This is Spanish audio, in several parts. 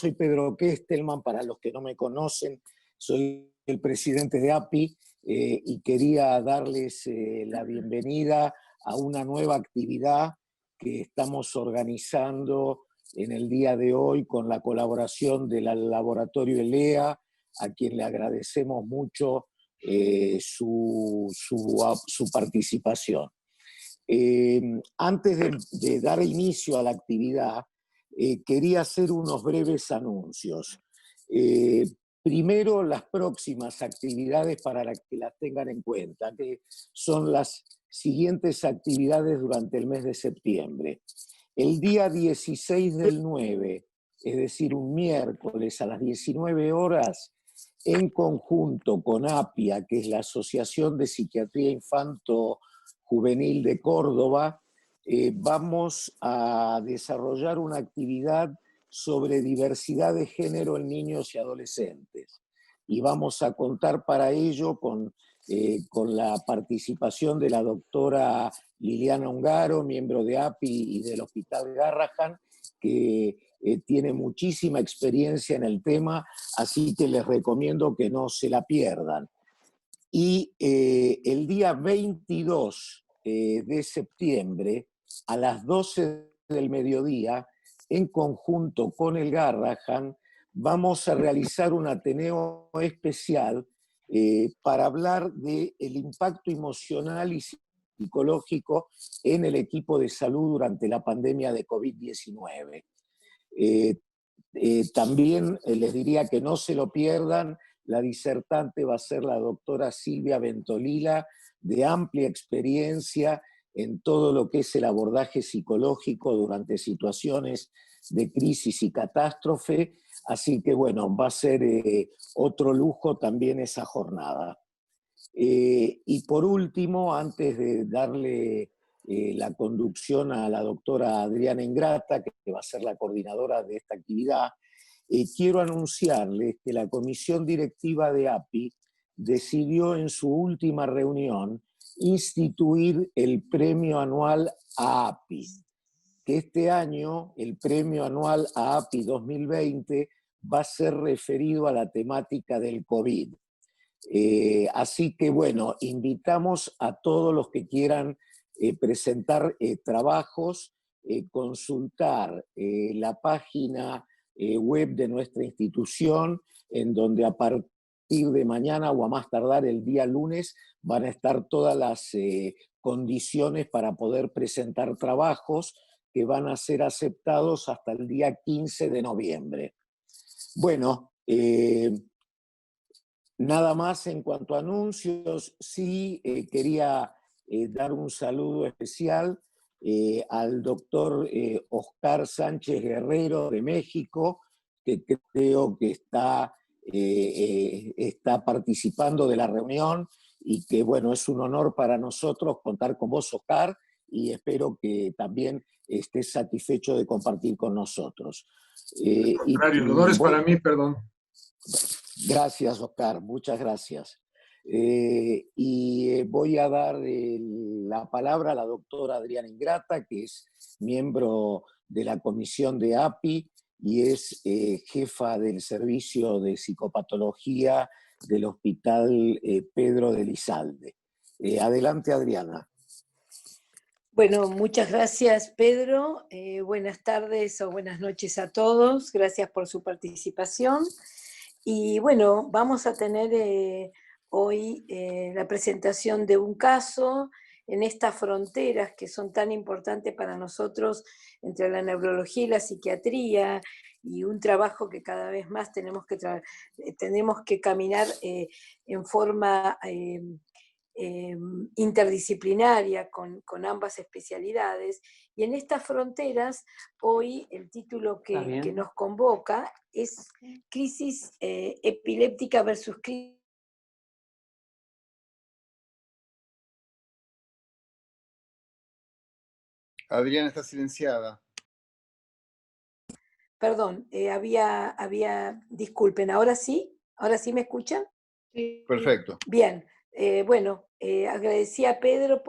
soy Pedro Kestelman, para los que no me conocen, soy el presidente de API y quería darles la bienvenida a una nueva actividad que estamos organizando en el día de hoy con la colaboración del laboratorio ELEA, a quien le agradecemos mucho su participación. Antes de dar inicio a la actividad, quería hacer unos breves anuncios. Primero, las próximas actividades para que las tengan en cuenta, que son las siguientes actividades durante el mes de septiembre. El día 16 del 9, es decir, un miércoles a las 19 horas, en conjunto con APIA, que es la Asociación de Psiquiatría Infanto-Juvenil de Córdoba, vamos a desarrollar una actividad sobre diversidad de género en niños y adolescentes. Y vamos a contar para ello con la participación de la doctora Liliana Ungaro, miembro de API y del Hospital Garrahan, que tiene muchísima experiencia en el tema, así que les recomiendo que no se la pierdan. Y el día 22 de septiembre, a las 12 del mediodía, en conjunto con el Garrahan, vamos a realizar un ateneo especial para hablar del impacto emocional y psicológico en el equipo de salud durante la pandemia de COVID-19. También les diría que no se lo pierdan, la disertante va a ser la doctora Silvia Ventolila, de amplia experiencia en todo lo que es el abordaje psicológico durante situaciones de crisis y catástrofe, así que bueno, va a ser otro lujo también esa jornada. Y por último, antes de darle la conducción a la doctora Adriana Ingrata, que va a ser la coordinadora de esta actividad, quiero anunciarles que la comisión directiva de API decidió en su última reunión instituir el premio anual a API, que este año el premio anual a API 2020 va a ser referido a la temática del COVID. Así que bueno, invitamos a todos los que quieran presentar trabajos, consultar la página web de nuestra institución, en donde a partir de mañana o a más tardar el día lunes van a estar todas las condiciones para poder presentar trabajos que van a ser aceptados hasta el día 15 de noviembre. Bueno, nada más en cuanto a anuncios. Sí quería dar un saludo especial al doctor Oscar Sánchez Guerrero de México, que creo que está participando de la reunión y que bueno, es un honor para nosotros contar con vos, Oscar, y espero que también estés satisfecho de compartir con nosotros. Al contrario, el honor es para mí, perdón. Gracias, Oscar, muchas gracias. Voy a dar la palabra a la doctora Adriana Ingrata, que es miembro de la comisión de API y es jefa del servicio de psicopatología del Hospital Pedro de Lizalde. Adelante, Adriana. Bueno, muchas gracias, Pedro. Buenas tardes o buenas noches a todos. Gracias por su participación. Y bueno, vamos a tener hoy la presentación de un caso en estas fronteras que son tan importantes para nosotros entre la neurología y la psiquiatría, y un trabajo que cada vez más tenemos que caminar en forma interdisciplinaria con ambas especialidades. Y en estas fronteras, hoy el título que nos convoca es Crisis epiléptica versus crisis. Adriana está silenciada. Perdón, disculpen, ¿ahora sí? ¿Ahora sí me escuchan? Perfecto. Bien, bueno, agradecí a Pedro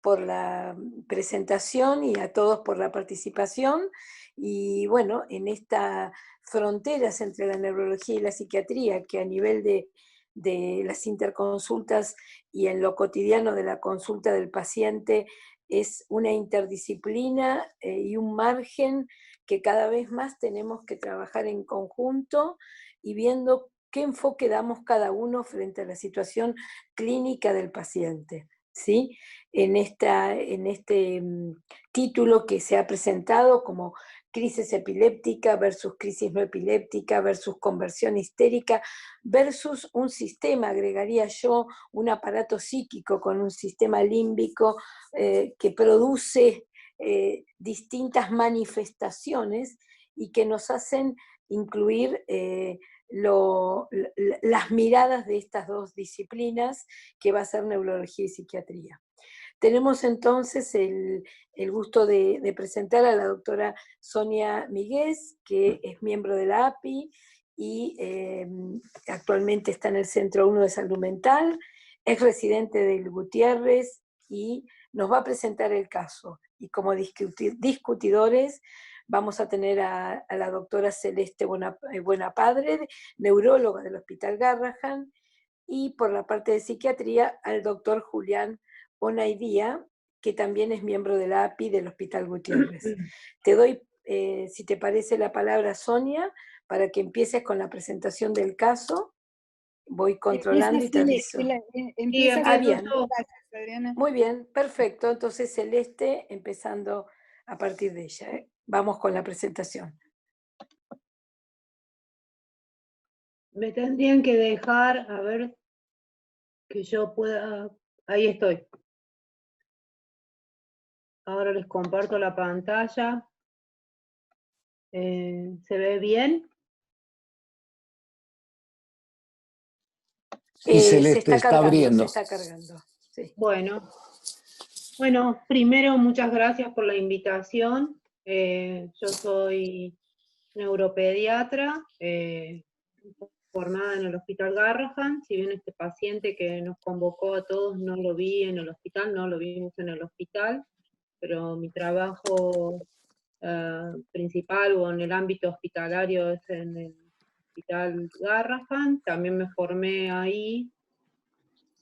por la presentación y a todos por la participación. Y bueno, en estas fronteras entre la neurología y la psiquiatría, que a nivel de las interconsultas y en lo cotidiano de la consulta del paciente es una interdisciplina y un margen que cada vez más tenemos que trabajar en conjunto y viendo qué enfoque damos cada uno frente a la situación clínica del paciente, ¿sí? En este título que se ha presentado como crisis epiléptica versus crisis no epiléptica versus conversión histérica versus un sistema, agregaría yo, un aparato psíquico con un sistema límbico que produce distintas manifestaciones y que nos hacen incluir las miradas de estas dos disciplinas, que va a ser neurología y psiquiatría. Tenemos entonces el gusto de presentar a la doctora Sonia Miguez, que es miembro de la API y actualmente está en el Centro 1 de Salud Mental, es residente del Gutiérrez y nos va a presentar el caso. Y como discutidores vamos a tener a la doctora Celeste Buenapadre, neuróloga del Hospital Garrahan, y por la parte de psiquiatría al doctor Julián Onaidía, que también es miembro de la API del Hospital Gutiérrez. Te doy, si te parece, la palabra, Sonia, para que empieces con la presentación del caso. Voy controlando y te aviso. Empieza bien. Gracias, Adriana. Muy bien, perfecto. Entonces, Celeste, empezando a partir de ella. Vamos con la presentación. Me tendrían que dejar, a ver, que yo pueda... Ahí estoy. Ahora les comparto la pantalla. ¿Se ve bien? Y Celeste está abriendo. Se está cargando. Sí. Bueno, primero muchas gracias por la invitación. Yo soy neuropediatra, formada en el Hospital Garrahan. Si bien este paciente que nos convocó a todos no lo vi en el hospital, no lo vimos en el hospital, pero mi trabajo principal o en el ámbito hospitalario es en el Hospital Garrahan. También me formé ahí.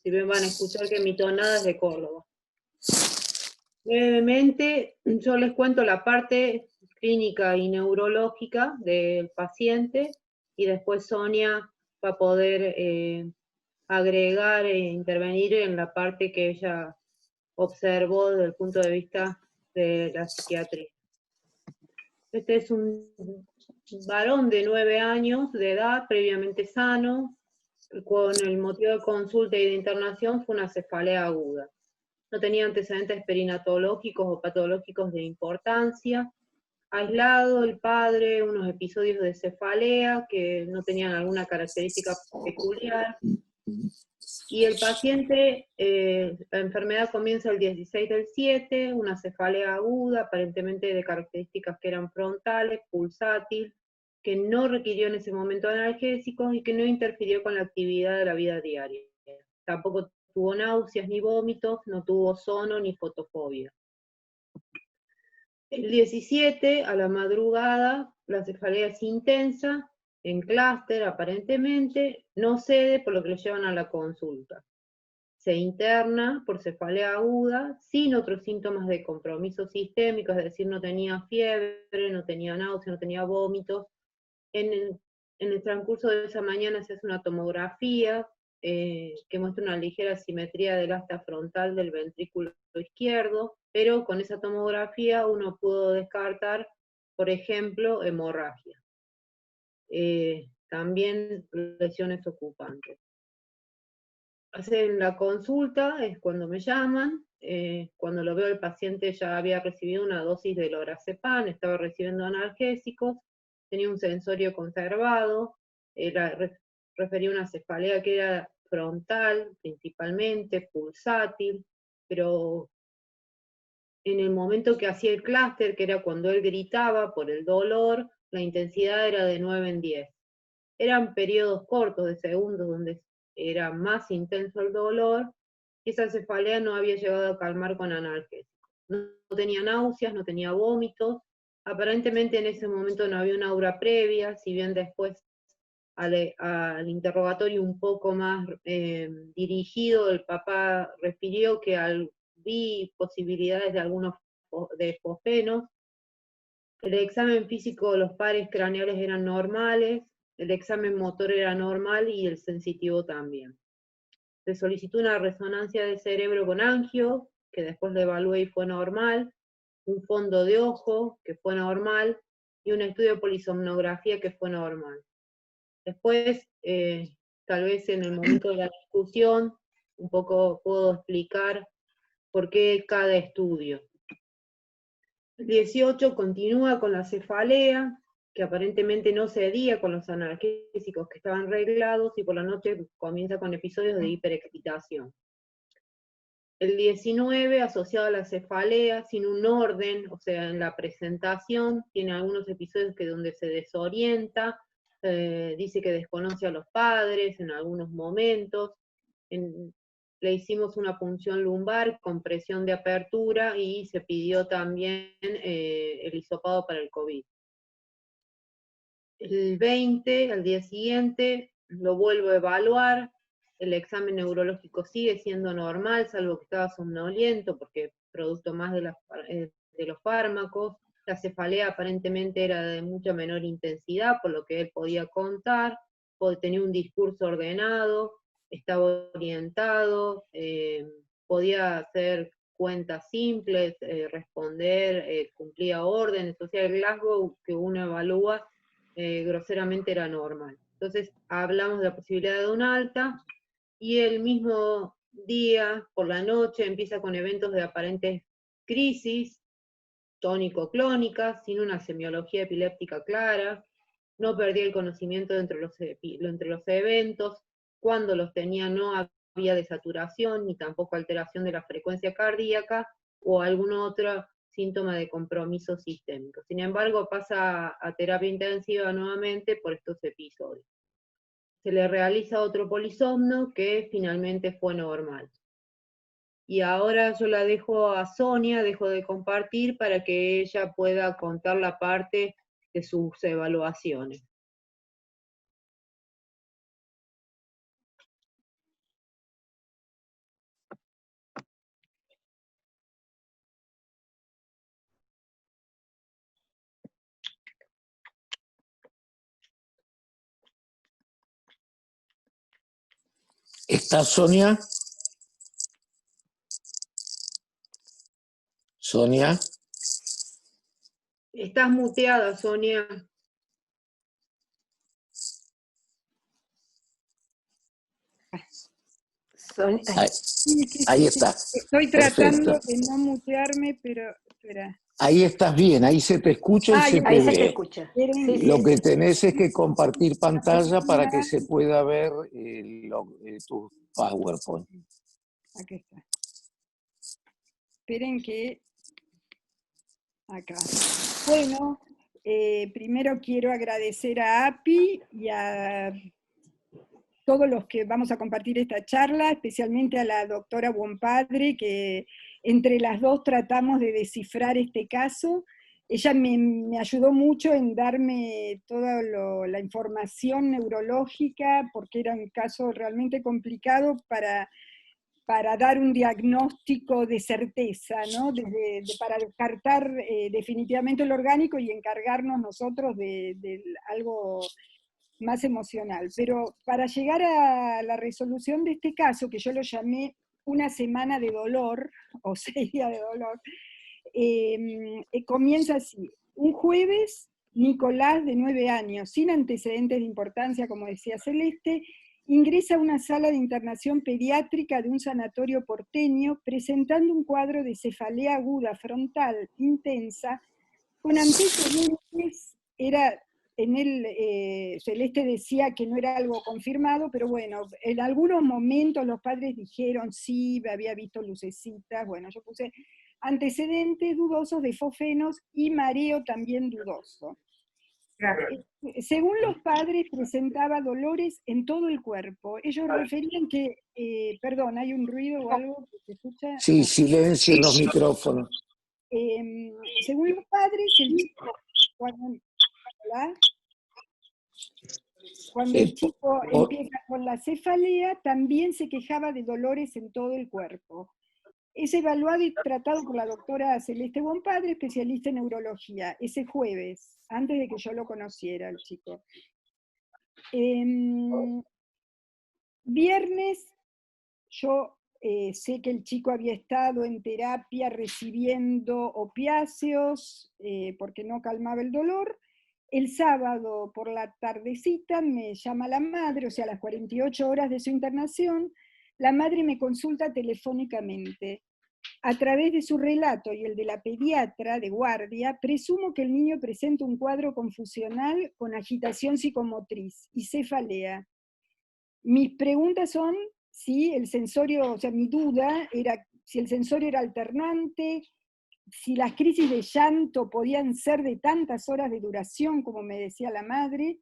Si bien van a escuchar que mi tonada es de Córdoba. Brevemente, yo les cuento la parte clínica y neurológica del paciente, y después Sonia va a poder agregar e intervenir en la parte que ella observó desde el punto de vista de la psiquiatría. Este es un varón de 9 años de edad, previamente sano, con el motivo de consulta y de internación fue una cefalea aguda. No tenía antecedentes perinatológicos o patológicos de importancia. Aislado el padre, unos episodios de cefalea que no tenían alguna característica peculiar. Y el paciente, la enfermedad comienza el 16/7, una cefalea aguda, aparentemente de características que eran frontales, pulsátil, que no requirió en ese momento analgésicos y que no interfirió con la actividad de la vida diaria. Tampoco tuvo náuseas ni vómitos, no tuvo sono ni fotofobia. El 17, a la madrugada, la cefalea es intensa, en clúster aparentemente, no cede por lo que lo llevan a la consulta. Se interna por cefalea aguda, sin otros síntomas de compromiso sistémico, es decir, no tenía fiebre, no tenía náusea, no tenía vómitos. En el transcurso de esa mañana se hace una tomografía que muestra una ligera asimetría del asta frontal del ventrículo izquierdo, pero con esa tomografía uno pudo descartar, por ejemplo, hemorragia. También lesiones ocupantes. Hacen la consulta, es cuando me llaman, cuando lo veo el paciente ya había recibido una dosis de lorazepam, estaba recibiendo analgésicos, tenía un sensorio conservado, refería a una cefalea que era frontal principalmente, pulsátil, pero en el momento que hacía el clúster, que era cuando él gritaba por el dolor, la intensidad era de 9 en 10. Eran periodos cortos de segundos donde era más intenso el dolor, y esa cefalea no había llegado a calmar con analgésicos. No tenía náuseas, no tenía vómitos, aparentemente en ese momento no había una aura previa, si bien después al interrogatorio un poco más dirigido, el papá refirió que vi posibilidades de algunos de fosfenos. El examen físico de los pares craneales eran normales, el examen motor era normal y el sensitivo también. Se solicitó una resonancia de cerebro con angio, que después lo evalué y fue normal, un fondo de ojo, que fue normal, y un estudio de polisomnografía que fue normal. Después, tal vez en el momento de la discusión, un poco puedo explicar por qué cada estudio. El 18 continúa con la cefalea, que aparentemente no cedía con los analgésicos que estaban reglados, y por la noche comienza con episodios de hiperexcitación. El 19, asociado a la cefalea, sin un orden, o sea, en la presentación, tiene algunos episodios donde se desorienta, dice que desconoce a los padres en algunos momentos, le hicimos una punción lumbar con presión de apertura y se pidió también el hisopado para el COVID. El 20, al día siguiente, lo vuelvo a evaluar, el examen neurológico sigue siendo normal, salvo que estaba somnoliento, porque producto más de los fármacos. La cefalea aparentemente era de mucha menor intensidad, por lo que él podía contar, tenía un discurso ordenado, estaba orientado, podía hacer cuentas simples, responder, cumplía órdenes, o sea, el Glasgow que uno evalúa groseramente era normal. Entonces hablamos de la posibilidad de un alta, y el mismo día, por la noche, empieza con eventos de aparentes crisis, tónico-clónicas, sin una semiología epiléptica clara, no perdía el conocimiento entre los eventos, cuando los tenía no había desaturación, ni tampoco alteración de la frecuencia cardíaca, o algún otro síntoma de compromiso sistémico. Sin embargo, pasa a terapia intensiva nuevamente por estos episodios. Se le realiza otro polisomno que finalmente fue normal. Y ahora yo la dejo a Sonia, dejo de compartir para que ella pueda contar la parte de sus evaluaciones. ¿Está Sonia? Sonia. Estás muteada, Sonia. Sonia. Ahí está. Estoy tratando de no mutearme, pero espera. Ahí estás bien, ahí se te escucha y se te ahí se te ve. escucha. Sí, Lo que tenés es que compartir pantalla para que se pueda ver tu PowerPoint. Aquí está. Esperen que... Acá. Bueno, primero quiero agradecer a API y a todos los que vamos a compartir esta charla, especialmente a la doctora Buonpadre, que entre las dos tratamos de descifrar este caso. Ella me ayudó mucho en darme toda la información neurológica, porque era un caso realmente complicado para dar un diagnóstico de certeza, ¿no? Para descartar definitivamente el orgánico y encargarnos nosotros de algo más emocional. Pero para llegar a la resolución de este caso, que yo lo llamé una semana de dolor, o 6 días de dolor, comienza así. Un jueves, Nicolás, de 9 años, sin antecedentes de importancia, como decía Celeste, ingresa a una sala de internación pediátrica de un sanatorio porteño presentando un cuadro de cefalea aguda frontal intensa con antecedentes. En él, Celeste decía que no era algo confirmado, pero bueno, en algunos momentos los padres dijeron sí, había visto lucecitas, bueno, yo puse antecedentes dudosos de fosfenos y mareo también dudoso. Según los padres, presentaba dolores en todo el cuerpo. Ellos referían que, perdón, ¿hay un ruido o algo que se escucha? Sí, silencio en los micrófonos. Según los padres, el chico, cuando el chico empieza con la cefalea, también se quejaba de dolores en todo el cuerpo. Es evaluado y tratado por la doctora Celeste Bonpadre, especialista en neurología, ese jueves, antes de que yo lo conociera, el chico. Viernes, yo sé que el chico había estado en terapia recibiendo opiáceos porque no calmaba el dolor. El sábado por la tardecita me llama la madre, o sea, a las 48 horas de su internación, la madre me consulta telefónicamente. A través de su relato y el de la pediatra de guardia, presumo que el niño presenta un cuadro confusional con agitación psicomotriz y cefalea. Mis preguntas son si el sensorio, o sea, mi duda era si el sensorio era alternante, si las crisis de llanto podían ser de tantas horas de duración, como me decía la madre,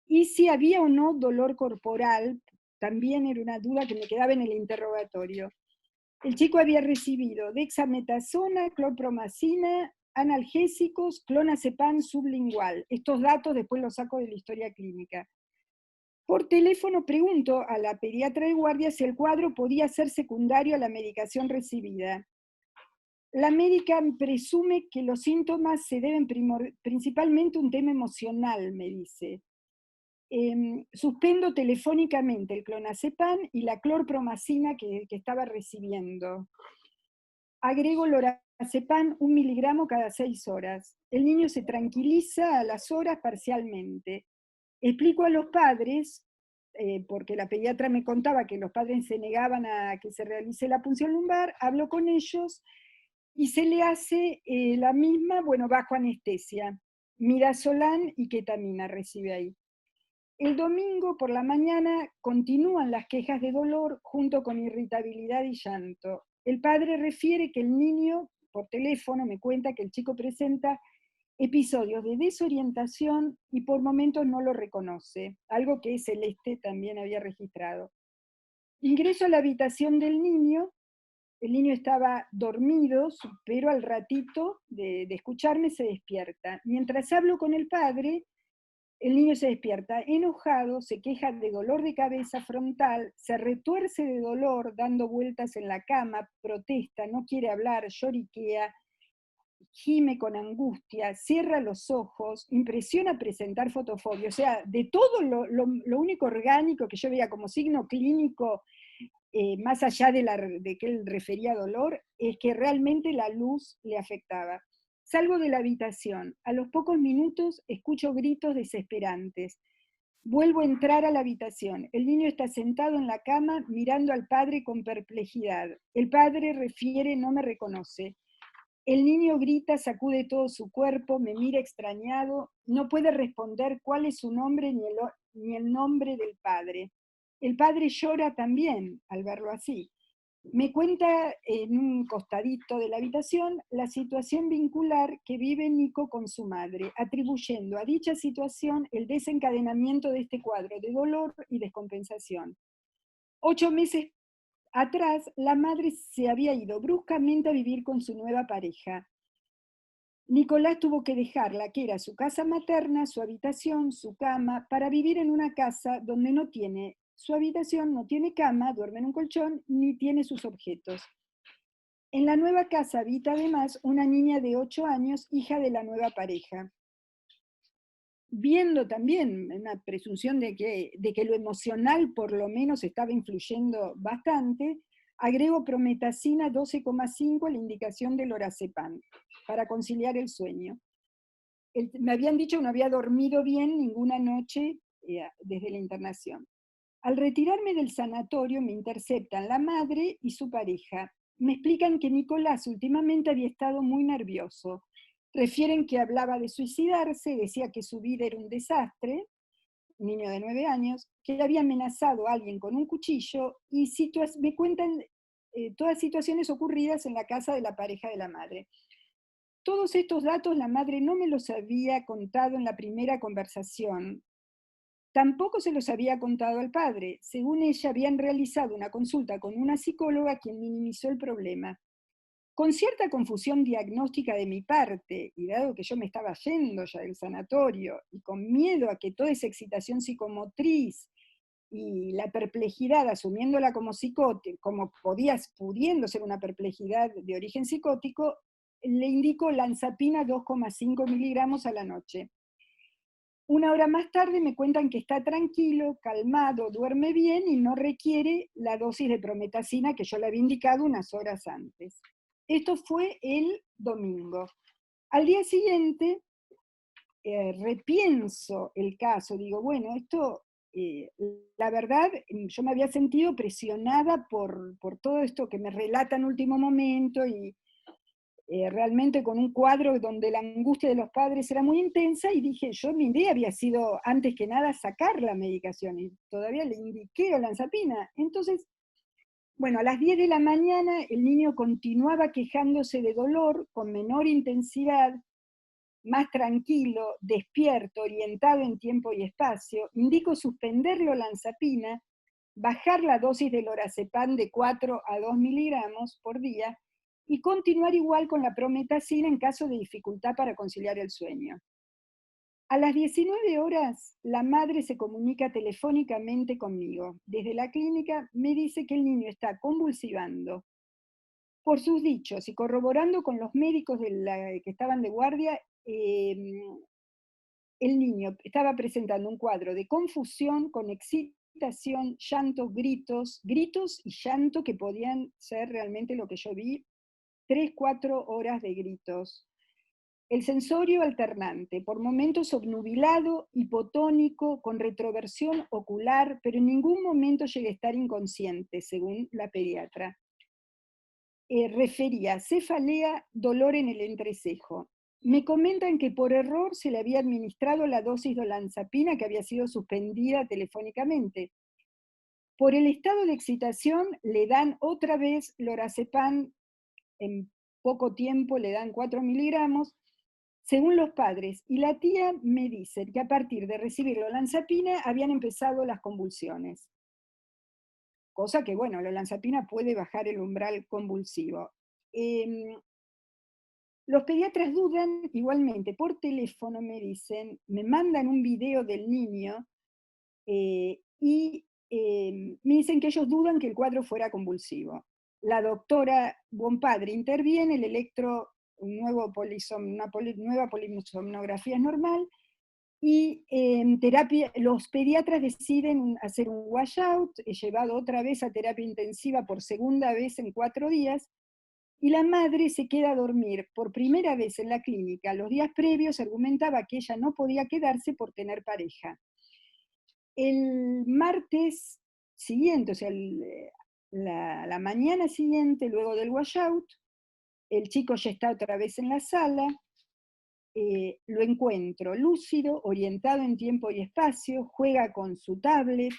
y si había o no dolor corporal, también era una duda que me quedaba en el interrogatorio. El chico había recibido dexametasona, clorpromacina, analgésicos, clonazepam sublingual. Estos datos después los saco de la historia clínica. Por teléfono pregunto a la pediatra de guardia si el cuadro podía ser secundario a la medicación recibida. La médica presume que los síntomas se deben principalmente a un tema emocional, me dice. Suspendo telefónicamente el clonazepam y la clorpromacina que estaba recibiendo. Agrego lorazepam 1 miligramo cada 6 horas. El niño se tranquiliza a las horas parcialmente. Explico a los padres, porque la pediatra me contaba que los padres se negaban a que se realice la punción lumbar, hablo con ellos y se le hace la misma, bueno, bajo anestesia. Midazolam y ketamina recibe ahí. El domingo por la mañana continúan las quejas de dolor junto con irritabilidad y llanto. El padre refiere que el niño, por teléfono, me cuenta que el chico presenta episodios de desorientación y por momentos no lo reconoce, algo que Celeste también había registrado. Ingreso a la habitación del niño, el niño estaba dormido, pero al ratito de escucharme se despierta. Mientras hablo con el padre, el niño se despierta enojado, se queja de dolor de cabeza frontal, se retuerce de dolor dando vueltas en la cama, protesta, no quiere hablar, lloriquea, gime con angustia, cierra los ojos, impresiona presentar fotofobia. O sea, de todo lo único orgánico que yo veía como signo clínico, más allá de que él refería dolor, es que realmente la luz le afectaba. Salgo de la habitación. A los pocos minutos escucho gritos desesperantes. Vuelvo a entrar a la habitación. El niño está sentado en la cama mirando al padre con perplejidad. El padre refiere, no me reconoce. El niño grita, sacude todo su cuerpo, me mira extrañado, no puede responder cuál es su nombre ni el nombre del padre. El padre llora también al verlo así. Me cuenta en un costadito de la habitación la situación vincular que vive Nico con su madre, atribuyendo a dicha situación el desencadenamiento de este cuadro de dolor y descompensación. 8 meses atrás, la madre se había ido bruscamente a vivir con su nueva pareja. Nicolás tuvo que dejarla, que era su casa materna, su habitación, su cama, para vivir en una casa donde no tiene su habitación, no tiene cama, duerme en un colchón, ni tiene sus objetos. En la nueva casa habita además una niña de 8 años, hija de la nueva pareja. Viendo también una presunción de que lo emocional por lo menos estaba influyendo bastante, agrego prometacina 12,5 a la indicación del lorazepam para conciliar el sueño. Me habían dicho que no había dormido bien ninguna noche desde la internación. Al retirarme del sanatorio me interceptan la madre y su pareja. Me explican que Nicolás últimamente había estado muy nervioso. Refieren que hablaba de suicidarse, decía que su vida era un desastre, un niño de 9 años, que había amenazado a alguien con un cuchillo y me cuentan todas situaciones ocurridas en la casa de la pareja de la madre. Todos estos datos la madre no me los había contado en la primera conversación. Tampoco se los había contado al padre. Según ella, habían realizado una consulta con una psicóloga quien minimizó el problema. Con cierta confusión diagnóstica de mi parte, y dado que yo me estaba yendo ya del sanatorio, y con miedo a que toda esa excitación psicomotriz y la perplejidad, asumiéndola como psicótica, como pudiendo ser una perplejidad de origen psicótico, le indico lanzapina 2,5 miligramos a la noche. Una hora más tarde me cuentan que está tranquilo, calmado, duerme bien y no requiere la dosis de prometacina que yo le había indicado unas horas antes. Esto fue el domingo. Al día siguiente, repienso el caso, digo, bueno, esto, la verdad, yo me había sentido presionada por todo esto que me relata en último momento y realmente con un cuadro donde la angustia de los padres era muy intensa y dije, mi idea había sido antes que nada sacar la medicación y todavía le indiqué olanzapina. Entonces, bueno, a las 10 de la mañana el niño continuaba quejándose de dolor con menor intensidad, más tranquilo, despierto, orientado en tiempo y espacio. Indico suspender la olanzapina, bajar la dosis del lorazepam de 4 a 2 miligramos por día y continuar igual con la prometacina en caso de dificultad para conciliar el sueño. A las 19 horas, la madre se comunica telefónicamente conmigo. Desde la clínica me dice que el niño está convulsivando. Por sus dichos y corroborando con los médicos que estaban de guardia, el niño estaba presentando un cuadro de confusión con excitación, llanto, gritos y llanto que podían ser realmente lo que yo vi, 3-4 horas de gritos. El sensorio alternante, por momentos obnubilado, hipotónico, con retroversión ocular, pero en ningún momento llegué a estar inconsciente, según la pediatra. Refería cefalea, dolor en el entrecejo. Me comentan que por error se le había administrado la dosis de olanzapina que había sido suspendida telefónicamente. Por el estado de excitación le dan otra vez lorazepam, en poco tiempo le dan 4 miligramos, según los padres. Y la tía me dice que a partir de recibir la olanzapina habían empezado las convulsiones. Cosa que, bueno, la olanzapina puede bajar el umbral convulsivo. Los pediatras dudan igualmente, por teléfono me dicen, me mandan un video del niño y me dicen que ellos dudan que el cuadro fuera convulsivo. La doctora Bonpadre interviene, el una nueva polisomnografía es normal, y en terapia, los pediatras deciden hacer un washout, he llevado otra vez a terapia intensiva por segunda vez en 4 días, y la madre se queda a dormir por primera vez en la clínica. Los días previos argumentaba que ella no podía quedarse por tener pareja. El martes siguiente, o sea, la mañana siguiente, luego del washout, el chico ya está otra vez en la sala, lo encuentro lúcido, orientado en tiempo y espacio, juega con su tablet,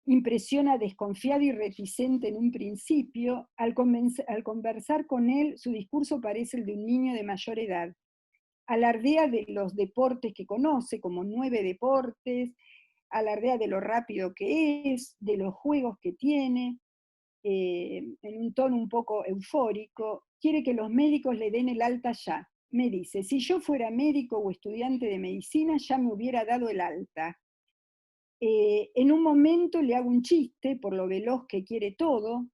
impresiona desconfiado y reticente en un principio. Al conversar con él, su discurso parece el de un niño de mayor edad. Alardea de los deportes que conoce, como 9 deportes, alardea de lo rápido que es, de los juegos que tiene, en un tono un poco eufórico. Quiere que los médicos le den el alta ya. Me dice, si yo fuera médico o estudiante de medicina, ya me hubiera dado el alta. En un momento le hago un chiste por lo veloz que quiere todo.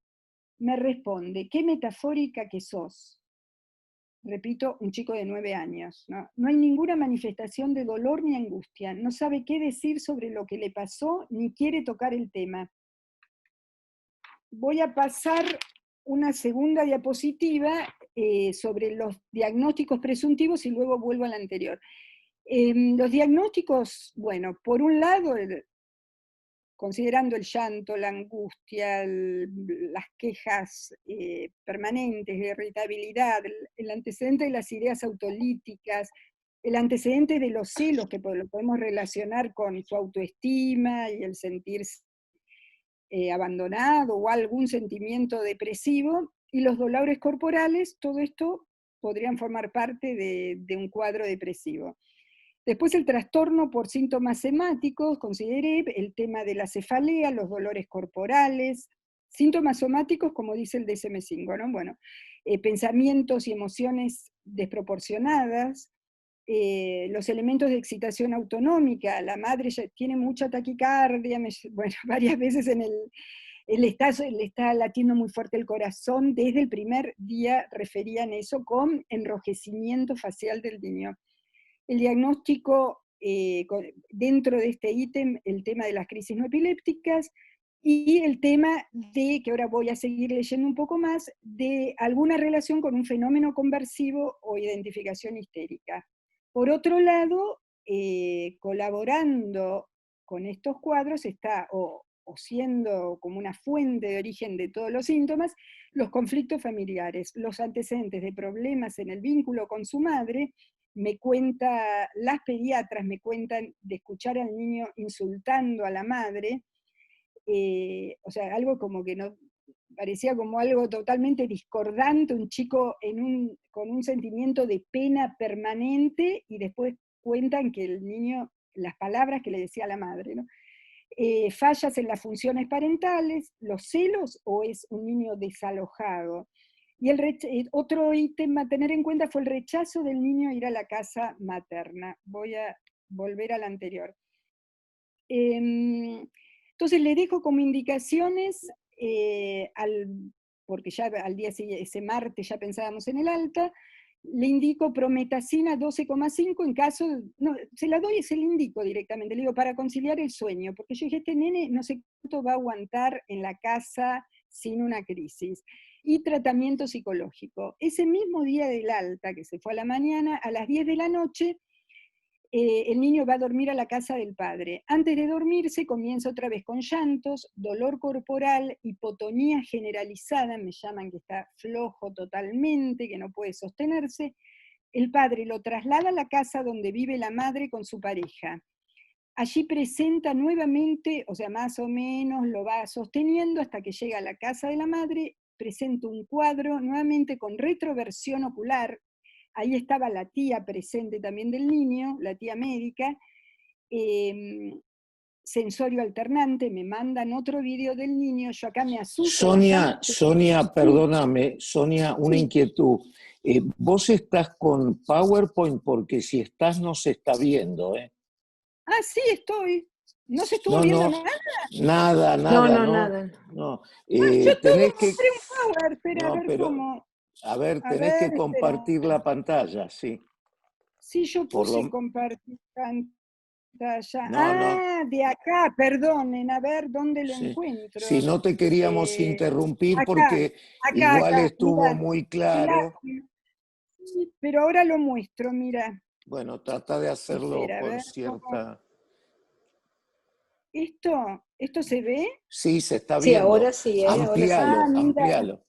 Me responde, qué metafórica que sos. Repito, un chico de 9 años. No hay ninguna manifestación de dolor ni angustia. No sabe qué decir sobre lo que le pasó, ni quiere tocar el tema. Voy a pasar una segunda diapositiva sobre los diagnósticos presuntivos y luego vuelvo a la anterior. Los diagnósticos, bueno, por un lado, considerando el llanto, la angustia, las quejas permanentes, la irritabilidad, el antecedente de las ideas autolíticas, el antecedente de los celos, que lo podemos relacionar con su autoestima y el sentirse abandonado o algún sentimiento depresivo, y los dolores corporales, todo esto podrían formar parte de un cuadro depresivo. Después el trastorno por síntomas somáticos, consideré el tema de la cefalea, los dolores corporales, síntomas somáticos como dice el DSM-5, ¿no? Bueno, pensamientos y emociones desproporcionadas, los elementos de excitación autonómica, la madre ya tiene mucha taquicardia, bueno, varias veces le está latiendo muy fuerte el corazón, desde el primer día referían eso con enrojecimiento facial del niño. El diagnóstico, dentro de este ítem, el tema de las crisis no epilépticas, y el tema de, que ahora voy a seguir leyendo un poco más, de alguna relación con un fenómeno conversivo o identificación histérica. Por otro lado, colaborando con estos cuadros está, o siendo como una fuente de origen de todos los síntomas, los conflictos familiares, los antecedentes de problemas en el vínculo con su madre. Las pediatras me cuentan de escuchar al niño insultando a la madre, o sea, algo como que no, parecía como algo totalmente discordante, un chico con un sentimiento de pena permanente, y después cuentan que el niño, las palabras que le decía a la madre, ¿no? Fallas en las funciones parentales, los celos, o es un niño desalojado. Y otro ítem a tener en cuenta fue el rechazo del niño a ir a la casa materna. Voy a volver al anterior. Entonces le dejo como indicaciones, porque ya al día siguiente, ese martes ya pensábamos en el alta, le indico prometacina 12,5 en caso, no, se la doy y se la indico directamente, le digo para conciliar el sueño, porque yo dije, este nene no sé cuánto va a aguantar en la casa sin una crisis. Y tratamiento psicológico. Ese mismo día del alta, que se fue a la mañana, a las 10 de la noche, el niño va a dormir a la casa del padre. Antes de dormirse comienza otra vez con llantos, dolor corporal, hipotonía generalizada, me llaman que está flojo totalmente, que no puede sostenerse. El padre lo traslada a la casa donde vive la madre con su pareja. Allí presenta nuevamente, o sea, más o menos lo va sosteniendo hasta que llega a la casa de la madre, presenta un cuadro nuevamente con retroversión ocular. Ahí estaba la tía presente también del niño, la tía médica, sensorio alternante, me mandan otro video del niño, yo acá me asusto. Sonia, perdóname, Sonia, una inquietud. ¿Vos estás con PowerPoint? Porque si estás no se está viendo, ¿eh? Ah, sí, estoy. ¿No se estuvo viendo nada? Nada, nada. No. Yo Tenés compré que... un Power, pero No, a ver pero, cómo. a ver, tenés que compartir la pantalla, sí. Sí, yo puse compartir pantalla. No. De acá, perdonen, a ver dónde lo Sí. encuentro. Si no te queríamos interrumpir acá, porque igual estuvo mirá, muy claro. Sí, pero ahora lo muestro, mira. Bueno, trata de hacerlo Espera, a con ver, cierta... ¿Esto se ve? Sí, se está Sí, viendo. ahora sí, ahora sí. Amplíalo.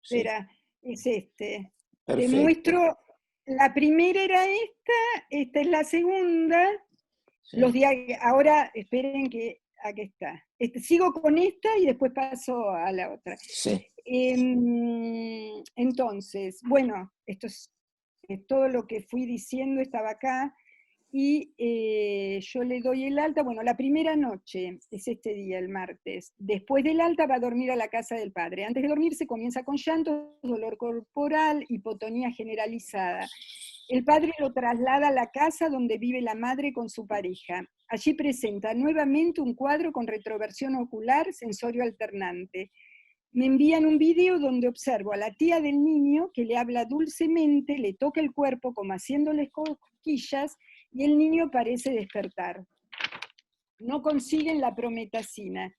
Sí. Espera, es este. Perfecto. Te muestro, la primera era esta es la segunda. Sí. Ahora esperen que aquí está. Sigo con esta y después paso a la otra. Sí. Entonces, bueno, esto es todo lo que fui diciendo estaba acá. Y yo le doy el alta, bueno, la primera noche, es este día, el martes. Después del alta va a dormir a la casa del padre. Antes de dormirse comienza con llantos, dolor corporal, hipotonía generalizada. El padre lo traslada a la casa donde vive la madre con su pareja. Allí presenta nuevamente un cuadro con retroversión ocular, sensorio alternante. Me envían un video donde observo a la tía del niño que le habla dulcemente, le toca el cuerpo como haciéndole cosquillas, y el niño parece despertar. No consiguen la prometacina.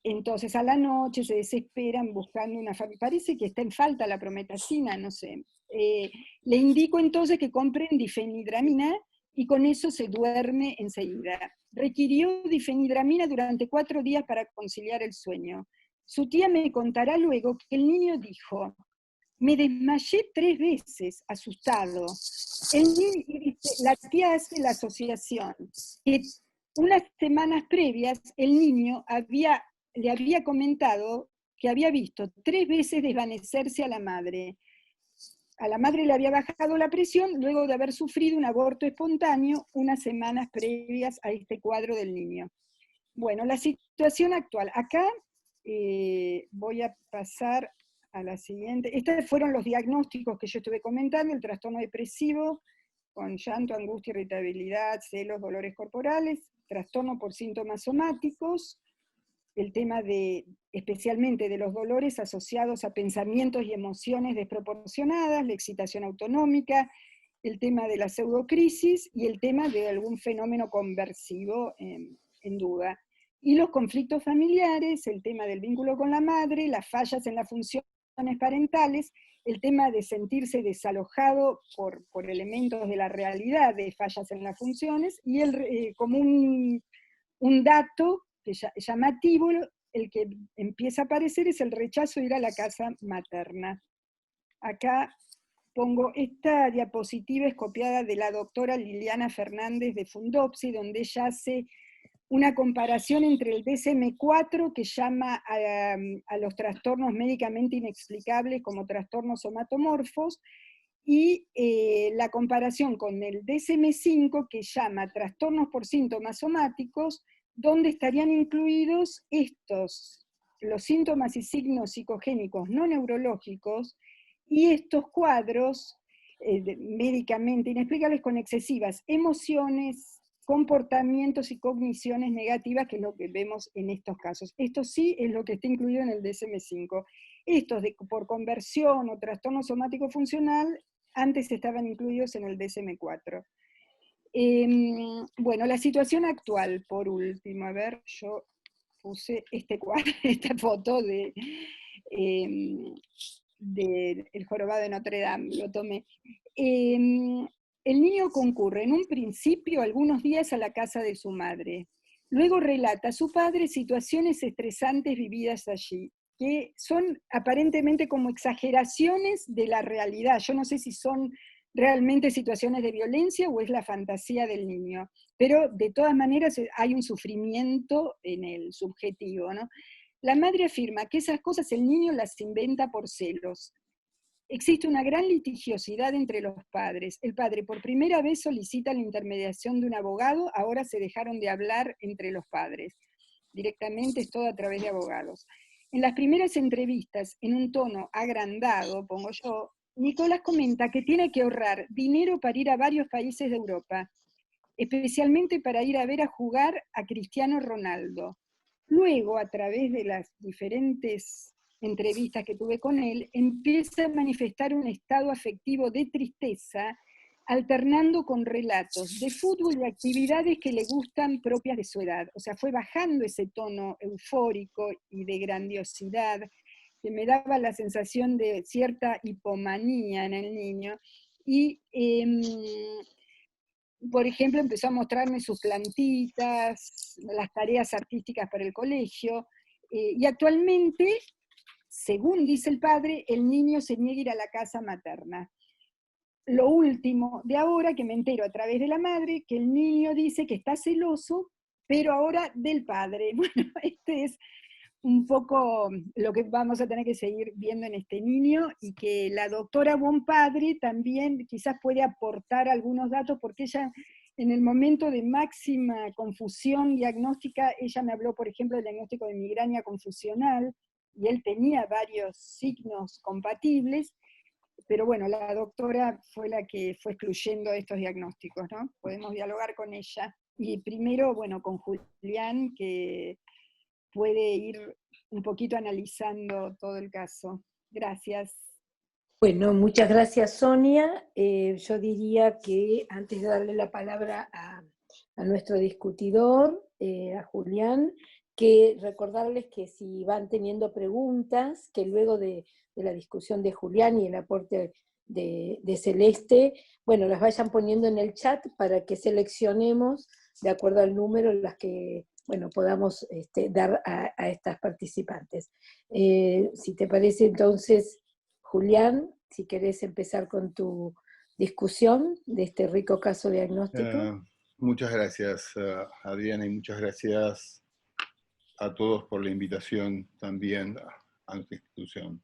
Entonces a la noche se desesperan buscando una familia. Parece que está en falta la prometacina, no sé. Le indico entonces que compren difenidramina y con eso se duerme enseguida. Requirió difenidramina durante 4 días para conciliar el sueño. Su tía me contará luego que el niño dijo: me desmayé 3 veces, asustado. La tía hace la asociación, que unas semanas previas el niño le había comentado que había visto 3 veces desvanecerse a la madre. a la madre le había bajado la presión luego de haber sufrido un aborto espontáneo unas semanas previas a este cuadro del niño. Bueno, la situación actual. Acá voy a pasar a la siguiente. Estos fueron los diagnósticos que yo estuve comentando: el trastorno depresivo, con llanto, angustia, irritabilidad, celos, dolores corporales, trastorno por síntomas somáticos, el tema especialmente de los dolores asociados a pensamientos y emociones desproporcionadas, la excitación autonómica, el tema de la pseudocrisis y el tema de algún fenómeno conversivo en duda. Y los conflictos familiares, el tema del vínculo con la madre, las fallas en las funciones parentales, el tema de sentirse desalojado por elementos de la realidad, de fallas en las funciones, y como un dato llamativo, el que empieza a aparecer es el rechazo de ir a la casa materna. Acá pongo esta diapositiva, es copiada de la doctora Liliana Fernández de Fundopsi, donde ella hace una comparación entre el DSM-4, que llama a los trastornos médicamente inexplicables como trastornos somatomorfos, y la comparación con el DSM-5, que llama trastornos por síntomas somáticos, donde estarían incluidos los síntomas y signos psicogénicos no neurológicos, y estos cuadros médicamente inexplicables con excesivas emociones, comportamientos y cogniciones negativas, que es lo que vemos en estos casos. Esto sí es lo que está incluido en el DSM-5. Estos por conversión o trastorno somático funcional antes estaban incluidos en el DSM-4. Bueno, la situación actual, por último, a ver, yo puse esta foto del jorobado de Notre Dame, lo tomé. El niño concurre en un principio algunos días a la casa de su madre. Luego relata a su padre situaciones estresantes vividas allí, que son aparentemente como exageraciones de la realidad. Yo no sé si son realmente situaciones de violencia o es la fantasía del niño, pero de todas maneras hay un sufrimiento en el subjetivo, ¿no? La madre afirma que esas cosas el niño las inventa por celos. Existe una gran litigiosidad entre los padres. El padre por primera vez solicita la intermediación de un abogado, ahora se dejaron de hablar entre los padres. Directamente es todo a través de abogados. En las primeras entrevistas, en un tono agrandado, pongo yo, Nicolás comenta que tiene que ahorrar dinero para ir a varios países de Europa, especialmente para ir a ver a jugar a Cristiano Ronaldo. Luego, a través de las diferentes entrevistas que tuve con él, empieza a manifestar un estado afectivo de tristeza, alternando con relatos de fútbol y actividades que le gustan propias de su edad. O sea, fue bajando ese tono eufórico y de grandiosidad, que me daba la sensación de cierta hipomanía en el niño, y por ejemplo, empezó a mostrarme sus plantitas, las tareas artísticas para el colegio, y actualmente, según dice el padre, el niño se niega a ir a la casa materna. Lo último de ahora, que me entero a través de la madre, que el niño dice que está celoso, pero ahora del padre. Bueno, este es un poco lo que vamos a tener que seguir viendo en este niño, y que la doctora Bonpadre también quizás puede aportar algunos datos, porque ella en el momento de máxima confusión diagnóstica, ella me habló, por ejemplo, del diagnóstico de migraña confusional, y él tenía varios signos compatibles, pero bueno, la doctora fue la que fue excluyendo estos diagnósticos, ¿no? Podemos dialogar con ella. Y primero, bueno, con Julián, que puede ir un poquito analizando todo el caso. Gracias. Bueno, muchas gracias, Sonia. Yo diría que antes de darle la palabra a nuestro discutidor, a Julián, que recordarles que si van teniendo preguntas, que luego de la discusión de Julián y el aporte de Celeste, bueno, las vayan poniendo en el chat para que seleccionemos, de acuerdo al número, las que bueno, podamos dar a estas participantes. Si te parece, entonces, Julián, si querés empezar con tu discusión de este rico caso diagnóstico. Muchas gracias, Adriana, y muchas gracias a todos por la invitación también a nuestra institución.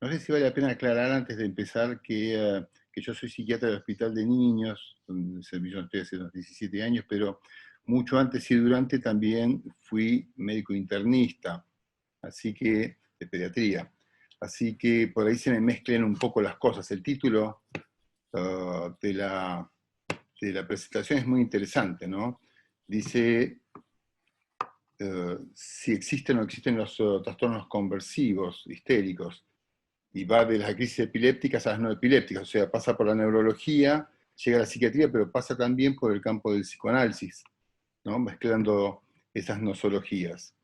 No sé si vale la pena aclarar antes de empezar que yo soy psiquiatra del Hospital de Niños, donde el servicio estoy hace unos 17 años, pero mucho antes y durante también fui médico internista, así que de pediatría. Así que por ahí se me mezclan un poco las cosas. El título de la presentación es muy interesante, ¿no? Dice si existen o no existen los trastornos conversivos, histéricos, y va de las crisis epilépticas a las no epilépticas, o sea, pasa por la neurología, llega a la psiquiatría, pero pasa también por el campo del psicoanálisis, ¿no? Mezclando esas nosologías.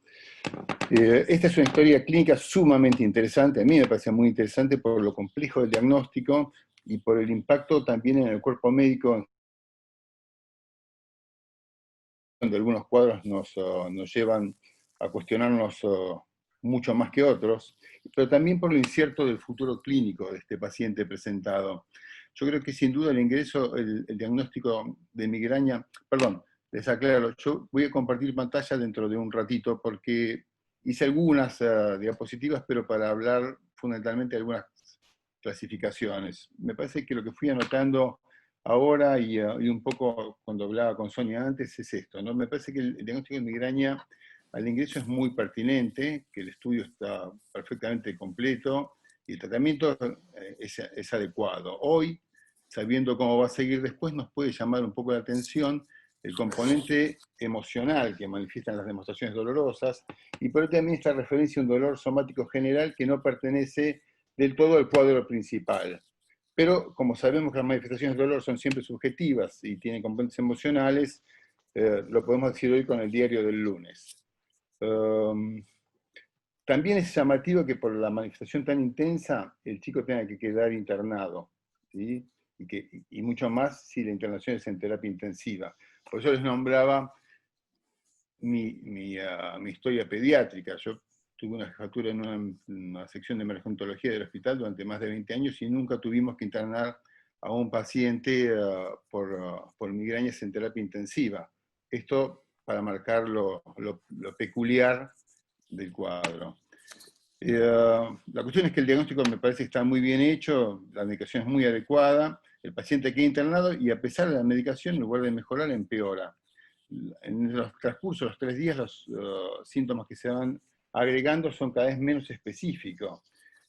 Esta es una historia clínica sumamente interesante, a mí me parece muy interesante por lo complejo del diagnóstico y por el impacto también en el cuerpo médico, donde algunos cuadros nos llevan a cuestionarnos mucho más que otros, pero también por lo incierto del futuro clínico de este paciente presentado. Yo creo que sin duda el ingreso, el diagnóstico de migraña, perdón, les aclaro, yo voy a compartir pantalla dentro de un ratito porque hice algunas diapositivas, pero para hablar fundamentalmente de algunas clasificaciones. Me parece que lo que fui anotando ahora y un poco cuando hablaba con Sonia antes es esto, ¿no? Me parece que el diagnóstico de migraña al ingreso es muy pertinente, que el estudio está perfectamente completo y el tratamiento es adecuado. Hoy, sabiendo cómo va a seguir después, nos puede llamar un poco la atención el componente emocional que manifiestan las demostraciones dolorosas, y por eso también esta referencia a un dolor somático general que no pertenece del todo al cuadro principal. Pero como sabemos que las manifestaciones de dolor son siempre subjetivas y tienen componentes emocionales, lo podemos decir hoy con el diario del lunes. También es llamativo que por la manifestación tan intensa el chico tenga que quedar internado, ¿sí? Y mucho más si la internación es en terapia intensiva. Por eso les nombraba mi historia pediátrica. Yo tuve una jefatura en una sección de emergentología del hospital durante más de 20 años y nunca tuvimos que internar a un paciente por migrañas en terapia intensiva. Esto para marcar lo peculiar del cuadro. La cuestión es que el diagnóstico me parece que está muy bien hecho, la medicación es muy adecuada, el paciente queda internado y a pesar de la medicación, en lugar de mejorar, empeora. En los transcurso de los 3 días, los síntomas que se van agregando son cada vez menos específicos.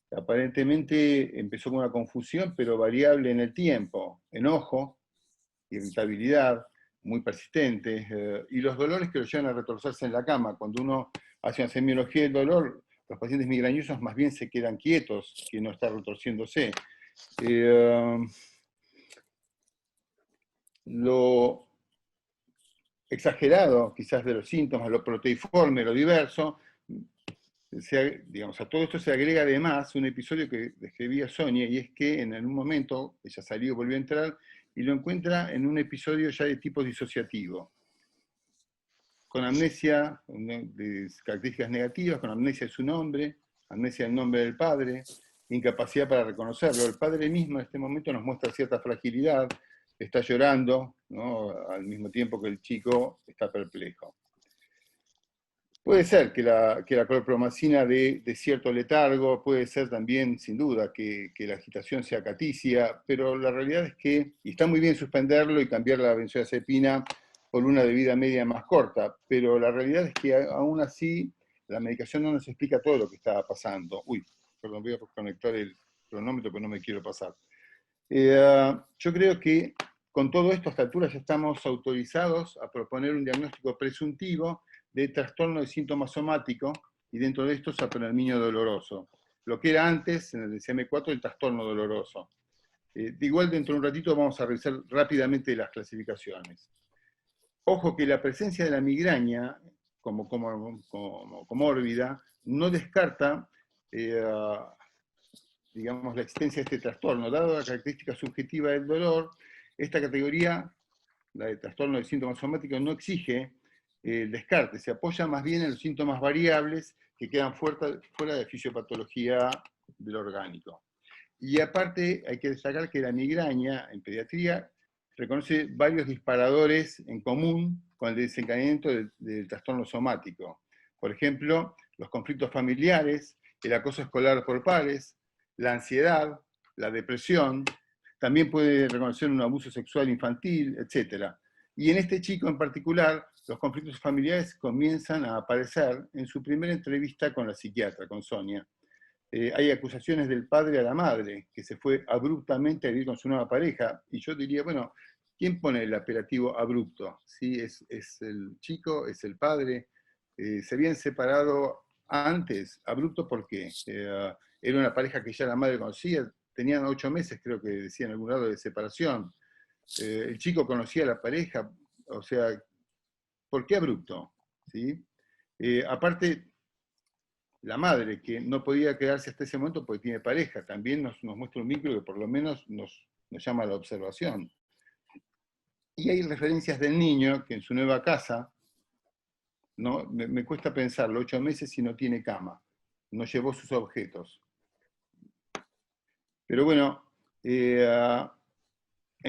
Aparentemente empezó con una confusión, pero variable en el tiempo, enojo, irritabilidad, muy persistentes, y los dolores que lo llevan a retorcerse en la cama. Cuando uno hace una semiología del dolor, los pacientes migrañosos más bien se quedan quietos, que no está retorciéndose. Lo exagerado quizás de los síntomas, lo proteiforme, lo diverso, digamos, a todo esto se agrega además un episodio que describía Sonia, y es que en un momento ella salió, volvió a entrar, y lo encuentra en un episodio ya de tipo disociativo, con amnesia de características negativas, con amnesia de su nombre, amnesia del nombre del padre, incapacidad para reconocerlo. El padre mismo en este momento nos muestra cierta fragilidad, está llorando, ¿no? Al mismo tiempo que el chico está perplejo. Puede ser que la clorpromacina de cierto letargo, puede ser también, sin duda, que la agitación sea caticia, pero la realidad es que, y está muy bien suspenderlo y cambiar la benzodiazepina por una de vida media más corta, pero la realidad es que aún así la medicación no nos explica todo lo que estaba pasando. Uy, perdón, voy a conectar el cronómetro porque no me quiero pasar. Yo creo que con todo esto, a esta altura ya estamos autorizados a proponer un diagnóstico presuntivo de trastorno de síntoma somático, y dentro de esto sapronerminio doloroso. Lo que era antes, en el DSM-4, el trastorno doloroso. De igual, dentro de un ratito vamos a revisar rápidamente las clasificaciones. Ojo que la presencia de la migraña como comórbida no descarta digamos, la existencia de este trastorno. Dado la característica subjetiva del dolor, esta categoría, la de trastorno de síntomas somáticos, no exige el descarte, se apoya más bien en los síntomas variables que quedan fuera de fisiopatología del orgánico. Y aparte hay que destacar que la migraña en pediatría reconoce varios disparadores en común con el desencadenamiento del trastorno somático. Por ejemplo, los conflictos familiares, el acoso escolar por pares, la ansiedad, la depresión, también puede reconocer un abuso sexual infantil, etc. Y en este chico en particular, los conflictos familiares comienzan a aparecer en su primera entrevista con la psiquiatra, con Sonia. Hay acusaciones del padre a la madre, que se fue abruptamente a vivir con su nueva pareja, y yo diría, bueno, ¿quién pone el apelativo abrupto? ¿Sí? ¿Es el chico? ¿Es el padre? ¿Se habían separado antes? ¿Abrupto por qué? Era una pareja que ya la madre conocía, tenían 8 meses, creo que decía en algún lado, de separación. El chico conocía a la pareja, o sea, ¿por qué abrupto? ¿Sí? Aparte, la madre, que no podía quedarse hasta ese momento porque tiene pareja, también nos muestra un vínculo que por lo menos nos llama a la observación. Y hay referencias del niño que en su nueva casa, ¿no? Me cuesta pensarlo, 8 meses y no tiene cama, no llevó sus objetos. Pero bueno, en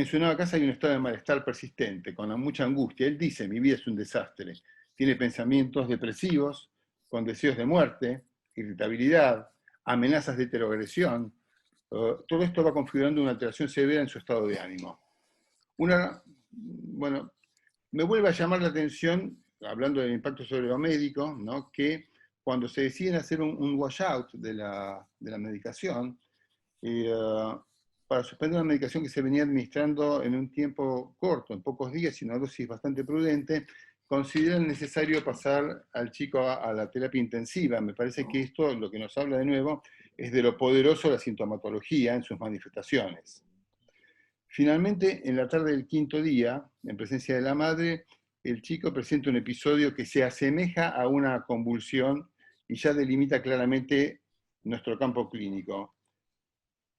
su nueva casa hay un estado de malestar persistente, con mucha angustia. Él dice, mi vida es un desastre. Tiene pensamientos depresivos, con deseos de muerte, irritabilidad, amenazas de heteroagresión. Todo esto va configurando una alteración severa en su estado de ánimo. Bueno, me vuelve a llamar la atención, hablando del impacto sobre lo médico, ¿no? Que cuando se deciden hacer un washout de la medicación, para suspender una medicación que se venía administrando en un tiempo corto, en pocos días, y una dosis bastante prudente, consideran necesario pasar al chico a la terapia intensiva. Me parece que esto lo que nos habla de nuevo es de lo poderoso de la sintomatología en sus manifestaciones. Finalmente, en la tarde del 5.º día, en presencia de la madre, el chico presenta un episodio que se asemeja a una convulsión y ya delimita claramente nuestro campo clínico.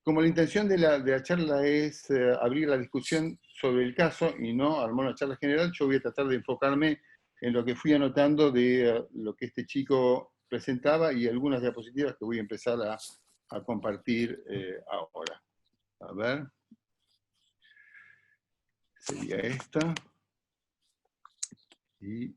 Como la intención de la charla es abrir la discusión sobre el caso y no armar una charla general, yo voy a tratar de enfocarme en lo que fui anotando de lo que este chico presentaba y algunas diapositivas que voy a empezar a compartir ahora. A ver. Sería esta. Y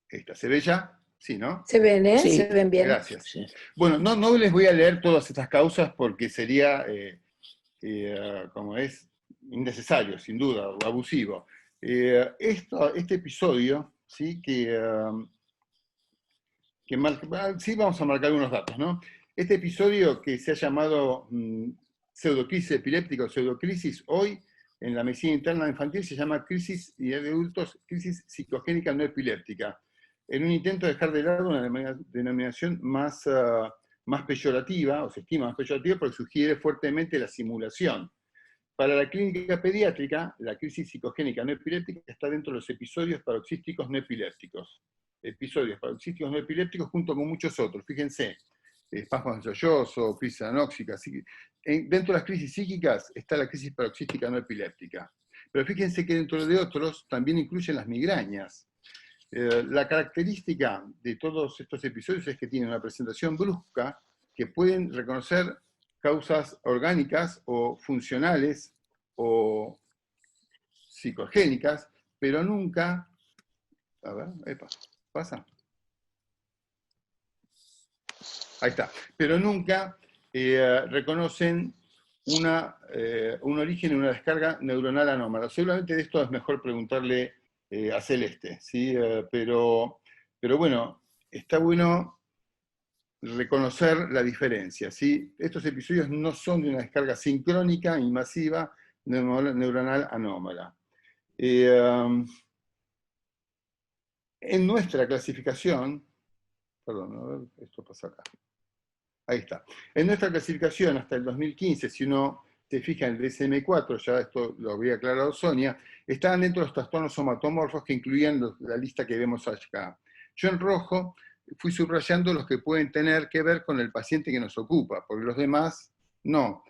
esta. ¿Se ve ya? Sí, ¿no? Se ven, ¿eh? Sí. Se ven bien. Gracias. Sí. Bueno, no les voy a leer todas estas causas porque sería, como es, innecesario, sin duda, o abusivo. Este episodio, ¿sí? Sí, vamos a marcar unos datos, ¿no? Este episodio que se ha llamado pseudocrisis epiléptica o pseudocrisis, hoy en la medicina interna infantil se llama crisis y de adultos, crisis psicogénica no epiléptica, en un intento de dejar de lado una denominación más peyorativa, o se estima más peyorativa, porque sugiere fuertemente la simulación. Para la clínica pediátrica, la crisis psicogénica no epiléptica está dentro de los episodios paroxísticos no epilépticos. Episodios paroxísticos no epilépticos junto con muchos otros. Fíjense, espasmos de sollozo, crisis anóxica. Dentro de las crisis psíquicas está la crisis paroxística no epiléptica. Pero fíjense que dentro de otros también incluyen las migrañas. La característica de todos estos episodios es que tienen una presentación brusca, que pueden reconocer causas orgánicas o funcionales o psicogénicas, pero nunca, a ver, pasa. Ahí está, pero nunca reconocen un origen en una descarga neuronal anómala. Seguramente de esto es mejor preguntarle a Celeste, ¿sí? Pero bueno, está bueno reconocer la diferencia, ¿sí? Estos episodios no son de una descarga sincrónica y masiva neuronal anómala. En nuestra clasificación, perdón, a ver, esto pasa acá. Ahí está. En nuestra clasificación hasta el 2015, si uno se fija en el DSM-4, ya esto lo había aclarado Sonia, estaban dentro de los trastornos somatomorfos que incluían la lista que vemos acá. Yo en rojo fui subrayando los que pueden tener que ver con el paciente que nos ocupa, porque los demás no.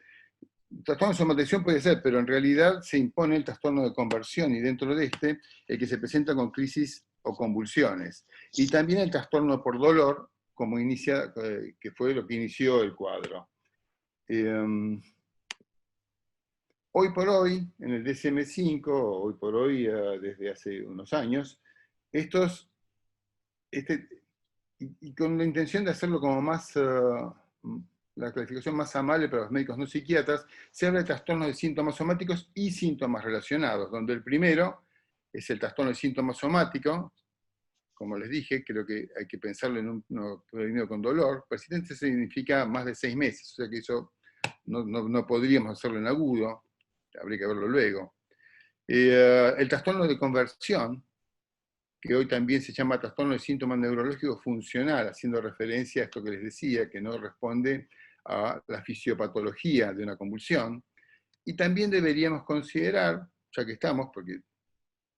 Trastorno de somatización puede ser, pero en realidad se impone el trastorno de conversión y dentro de este, el que se presenta con crisis o convulsiones. Y también el trastorno por dolor, como que fue lo que inició el cuadro. Hoy por hoy, en el DSM-5, hoy por hoy desde hace unos años, y con la intención de hacerlo como más la clasificación más amable para los médicos no psiquiatras, se habla de trastornos de síntomas somáticos y síntomas relacionados, donde el primero es el trastorno de síntomas somáticos. Como les dije, creo que hay que pensarlo en uno prevenido con dolor. Persistente significa más de 6 meses, o sea que eso no podríamos hacerlo en agudo, habría que verlo luego. El trastorno de conversión, que hoy también se llama trastorno de síntomas neurológicos funcional, haciendo referencia a esto que les decía, que no responde a la fisiopatología de una convulsión. Y también deberíamos considerar, ya que estamos, porque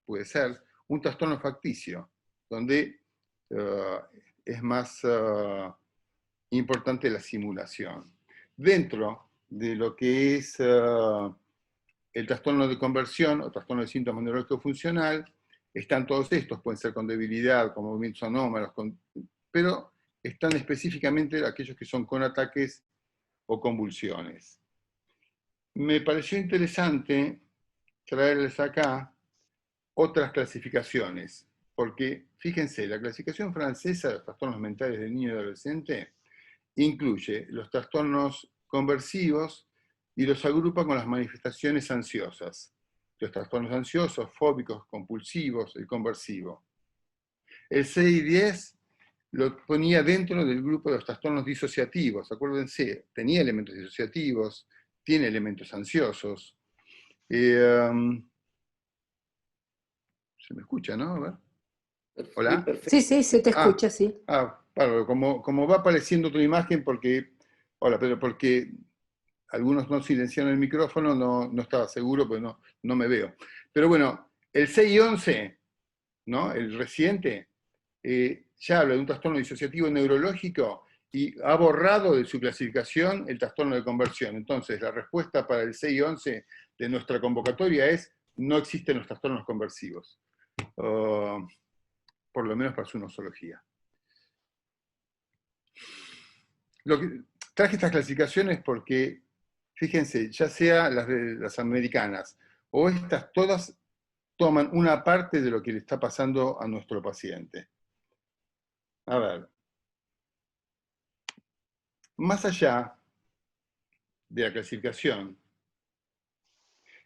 puede ser, un trastorno facticio, donde es más importante la simulación. Dentro de lo que es el trastorno de conversión o trastorno de síntomas neurológicos funcional, están todos estos, pueden ser con debilidad, con movimientos anómalos, pero están específicamente aquellos que son con ataques o convulsiones. Me pareció interesante traerles acá otras clasificaciones, porque fíjense, la clasificación francesa de los trastornos mentales del niño y adolescente incluye los trastornos conversivos y los agrupa con las manifestaciones ansiosas. Los trastornos ansiosos, fóbicos, compulsivos, el conversivo. El CI-10 lo ponía dentro del grupo de los trastornos disociativos. Acuérdense, tenía elementos disociativos, tiene elementos ansiosos. Se me escucha, ¿no? A ver. ¿Hola? Sí, sí, se te escucha, sí. Claro, como va apareciendo otra imagen, porque algunos no silenciaron el micrófono, no estaba seguro, pues no me veo. Pero bueno, el 6-11, ¿no? El reciente, ya habla de un trastorno disociativo neurológico y ha borrado de su clasificación el trastorno de conversión. Entonces, la respuesta para el 6-11 de nuestra convocatoria es: no existen los trastornos conversivos. Por lo menos para su nosología. Traje estas clasificaciones porque, fíjense, ya sea las de las americanas o estas, todas toman una parte de lo que le está pasando a nuestro paciente. A ver, más allá de la clasificación,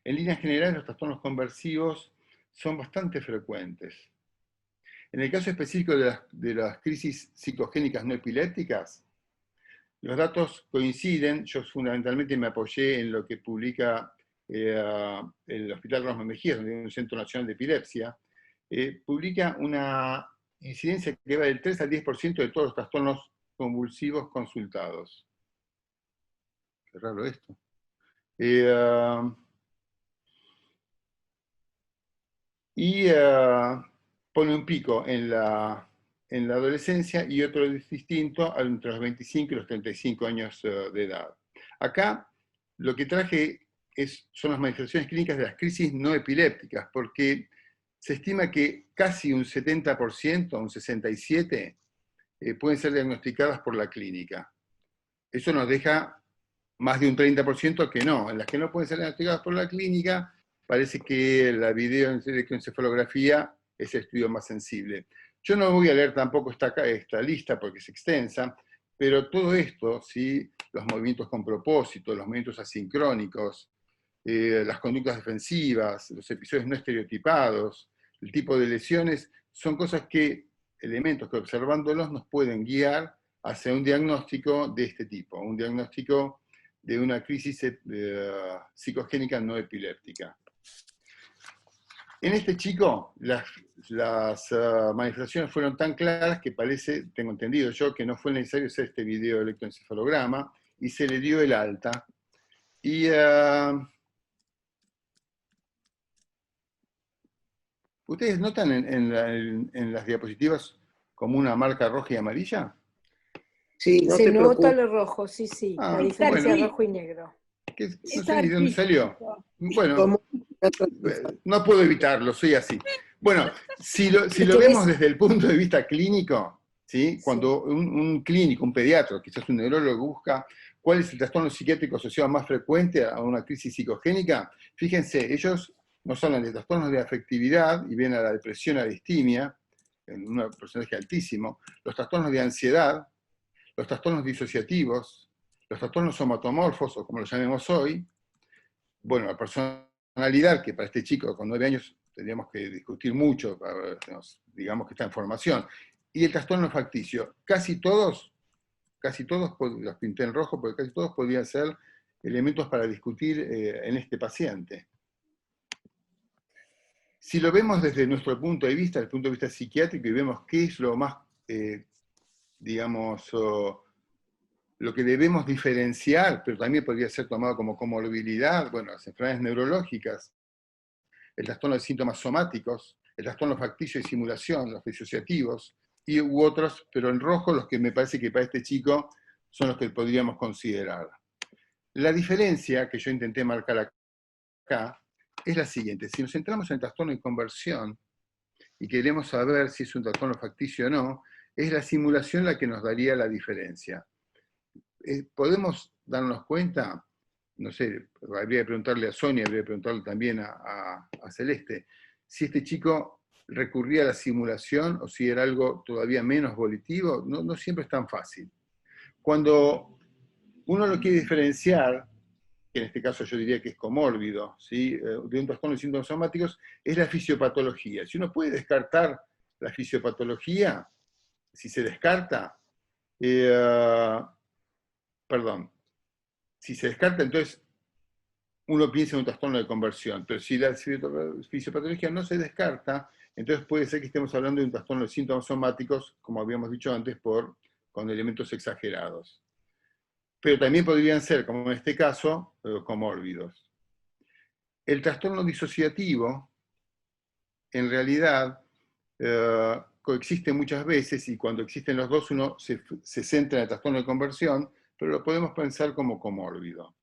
en líneas generales los trastornos conversivos son bastante frecuentes. En el caso específico de las crisis psicogénicas no epilépticas, los datos coinciden. Yo fundamentalmente me apoyé en lo que publica el Hospital Ramos Mejía, donde hay un Centro Nacional de Epilepsia. Publica una incidencia que va del 3 al 10% de todos los trastornos convulsivos consultados. Qué raro esto. Pone un pico en la adolescencia y otro distinto entre los 25 y los 35 años de edad. Acá lo que traje son las manifestaciones clínicas de las crisis no epilépticas, porque se estima que casi un 70%, un 67%, pueden ser diagnosticadas por la clínica. Eso nos deja más de un 30% que no. En las que no pueden ser diagnosticadas por la clínica, parece que la videoelectroencefalografía es el estudio más sensible. Yo no voy a leer tampoco esta lista porque es extensa, pero todo esto, ¿sí? Los movimientos con propósito, los movimientos asincrónicos, las conductas defensivas, los episodios no estereotipados, el tipo de lesiones, son elementos que observándolos nos pueden guiar hacia un diagnóstico de este tipo, un diagnóstico de una crisis psicogénica no epiléptica. En este chico, las manifestaciones fueron tan claras que parece, tengo entendido yo, que no fue necesario hacer este video electroencefalograma y se le dio el alta. Y ¿ustedes notan en las diapositivas como una marca roja y amarilla? Sí, no se te nota preocupes. lo rojo, sí, sí, la diferencia bueno, de rojo y negro. No sé ni de dónde salió. Bueno, Como- no puedo evitarlo, soy así. Bueno, si lo que vemos ves- desde el punto de vista clínico, ¿sí? Cuando un clínico, un pediatra, quizás un neurólogo, busca cuál es el trastorno psiquiátrico asociado más frecuente a una crisis psicogénica, fíjense, ellos nos hablan de trastornos de afectividad y ven a la depresión, a la distimia, en un porcentaje altísimo, los trastornos de ansiedad, los trastornos disociativos, Los trastornos somatomorfos, o como los llamemos hoy, bueno, la personalidad, que para este chico con 9 años tendríamos que discutir mucho, digamos que está en formación, y el trastorno facticio, casi todos, los pinté en rojo, porque casi todos podrían ser elementos para discutir en este paciente. Si lo vemos desde nuestro punto de vista, desde el punto de vista psiquiátrico, y vemos qué es lo más, digamos, lo que debemos diferenciar, pero también podría ser tomado como comorbilidad, bueno, las enfermedades neurológicas, el trastorno de síntomas somáticos, el trastorno facticio y simulación, los disociativos, u otros, pero en rojo los que me parece que para este chico son los que podríamos considerar. La diferencia que yo intenté marcar acá es la siguiente: si nos centramos en el trastorno de conversión y queremos saber si es un trastorno facticio o no, es la simulación la que nos daría la diferencia. ¿Podemos darnos cuenta? No sé, habría que preguntarle a Sonia, habría que preguntarle también a Celeste, si este chico recurría a la simulación o si era algo todavía menos volitivo. No siempre es tan fácil. Cuando uno lo quiere diferenciar, que en este caso yo diría que es comórbido, ¿sí?, de un trastorno de síntomas somáticos, es la fisiopatología. Si uno puede descartar la fisiopatología, si se descarta, si se descarta, entonces uno piensa en un trastorno de conversión, pero si la fisiopatología no se descarta, entonces puede ser que estemos hablando de un trastorno de síntomas somáticos, como habíamos dicho antes, con elementos exagerados. Pero también podrían ser, como en este caso, comórbidos. El trastorno disociativo, en realidad, coexiste muchas veces, y cuando existen los dos uno se centra en el trastorno de conversión, pero lo podemos pensar como comórbido.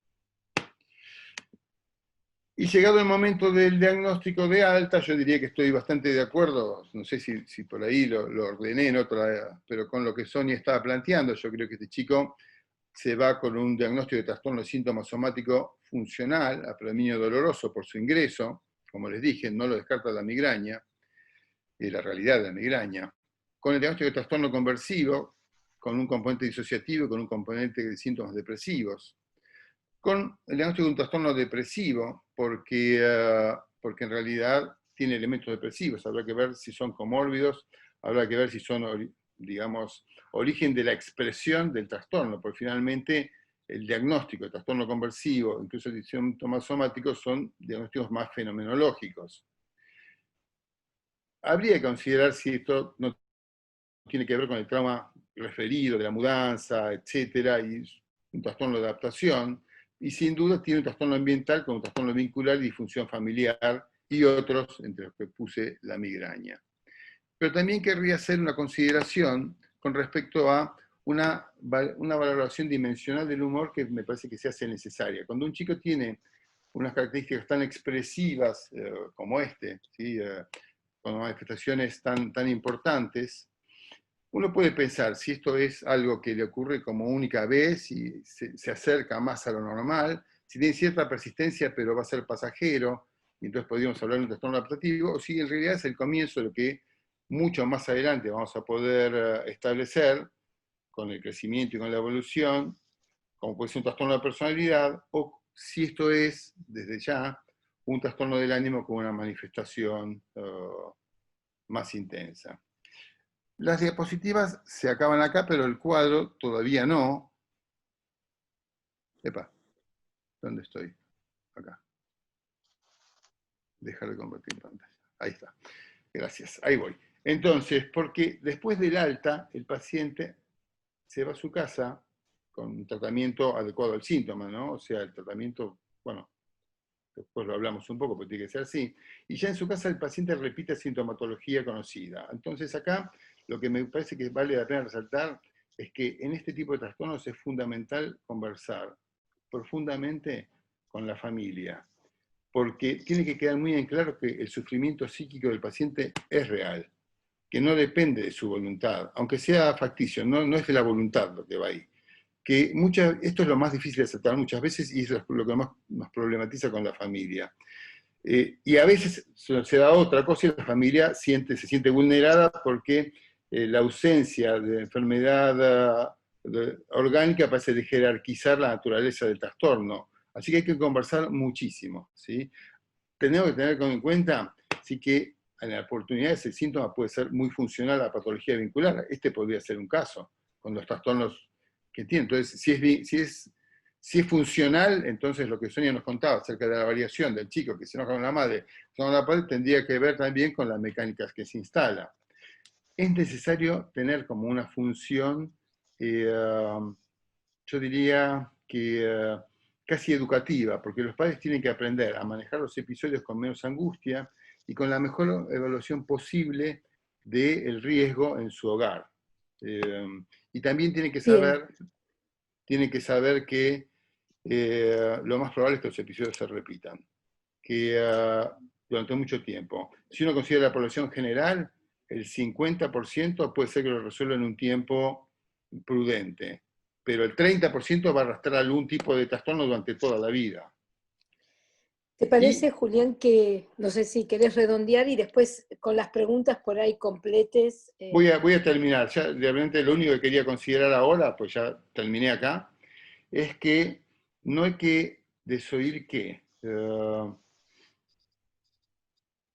Y llegado el momento del diagnóstico de alta, yo diría que estoy bastante de acuerdo, no sé si por ahí lo ordené en otra, pero con lo que Sonia estaba planteando. Yo creo que este chico se va con un diagnóstico de trastorno de síntoma somático funcional, a predominio doloroso por su ingreso, como les dije, no lo descarta la migraña, la realidad de la migraña, con el diagnóstico de trastorno conversivo, con un componente disociativo y con un componente de síntomas depresivos, con el diagnóstico de un trastorno depresivo, porque en realidad tiene elementos depresivos. Habrá que ver si son comórbidos, habrá que ver si son, digamos, origen de la expresión del trastorno, porque finalmente el diagnóstico de trastorno conversivo, incluso de síntomas somáticos, son diagnósticos más fenomenológicos. Habría que considerar si esto no tiene que ver con el trauma referido, de la mudanza, etcétera, y un trastorno de adaptación, y sin duda tiene un trastorno ambiental con un trastorno vincular y disfunción familiar, y otros, entre los que puse la migraña. Pero también querría hacer una consideración con respecto a una valoración dimensional del humor que me parece que se hace necesaria. Cuando un chico tiene unas características tan expresivas como ¿sí?, con manifestaciones tan importantes, uno puede pensar si esto es algo que le ocurre como única vez y se acerca más a lo normal, si tiene cierta persistencia pero va a ser pasajero, y entonces podríamos hablar de un trastorno adaptativo, o si en realidad es el comienzo de lo que mucho más adelante vamos a poder establecer con el crecimiento y con la evolución, como puede ser un trastorno de personalidad, o si esto es, desde ya, un trastorno del ánimo con una manifestación más intensa. Las diapositivas se acaban acá, pero el cuadro todavía no. Epa, ¿dónde estoy? Acá. Dejar de compartir pantalla. Ahí está. Gracias, ahí voy. Entonces, porque después del alta, el paciente se va a su casa con un tratamiento adecuado al síntoma, ¿no? O sea, el tratamiento, bueno, después lo hablamos un poco, pero tiene que ser así. Y ya en su casa el paciente repite sintomatología conocida. Entonces acá, lo que me parece que vale la pena resaltar es que en este tipo de trastornos es fundamental conversar profundamente con la familia, porque tiene que quedar muy en claro que el sufrimiento psíquico del paciente es real, que no depende de su voluntad, aunque sea facticio, no es de la voluntad lo que va ahí. Que esto es lo más difícil de aceptar muchas veces, y eso es lo que más nos problematiza con la familia. Y a veces se da otra cosa y la familia se siente vulnerada porque la ausencia de enfermedad orgánica parece de jerarquizar la naturaleza del trastorno. Así que hay que conversar muchísimo, ¿sí? Tenemos que tener en cuenta, sí, que en la oportunidad ese síntoma puede ser muy funcional a la patología vincular. Este podría ser un caso, con los trastornos que tiene. Entonces, si es funcional, entonces lo que Sonia nos contaba acerca de la variación del chico que se enoja con la madre, con la padre, tendría que ver también con las mecánicas que se instala. Es necesario tener como una función, yo diría que casi educativa, porque los padres tienen que aprender a manejar los episodios con menos angustia y con la mejor evaluación posible del riesgo en su hogar. Y también tienen que saber que lo más probable es que los episodios se repitan, que durante mucho tiempo. Si uno considera la población general, el 50% puede ser que lo resuelva en un tiempo prudente, pero el 30% va a arrastrar algún tipo de trastorno durante toda la vida. ¿Te parece, Julián, que no sé si querés redondear y después con las preguntas por ahí completes? Voy a terminar. Ya realmente lo único que quería considerar ahora, pues ya terminé acá, es que no hay que desoír que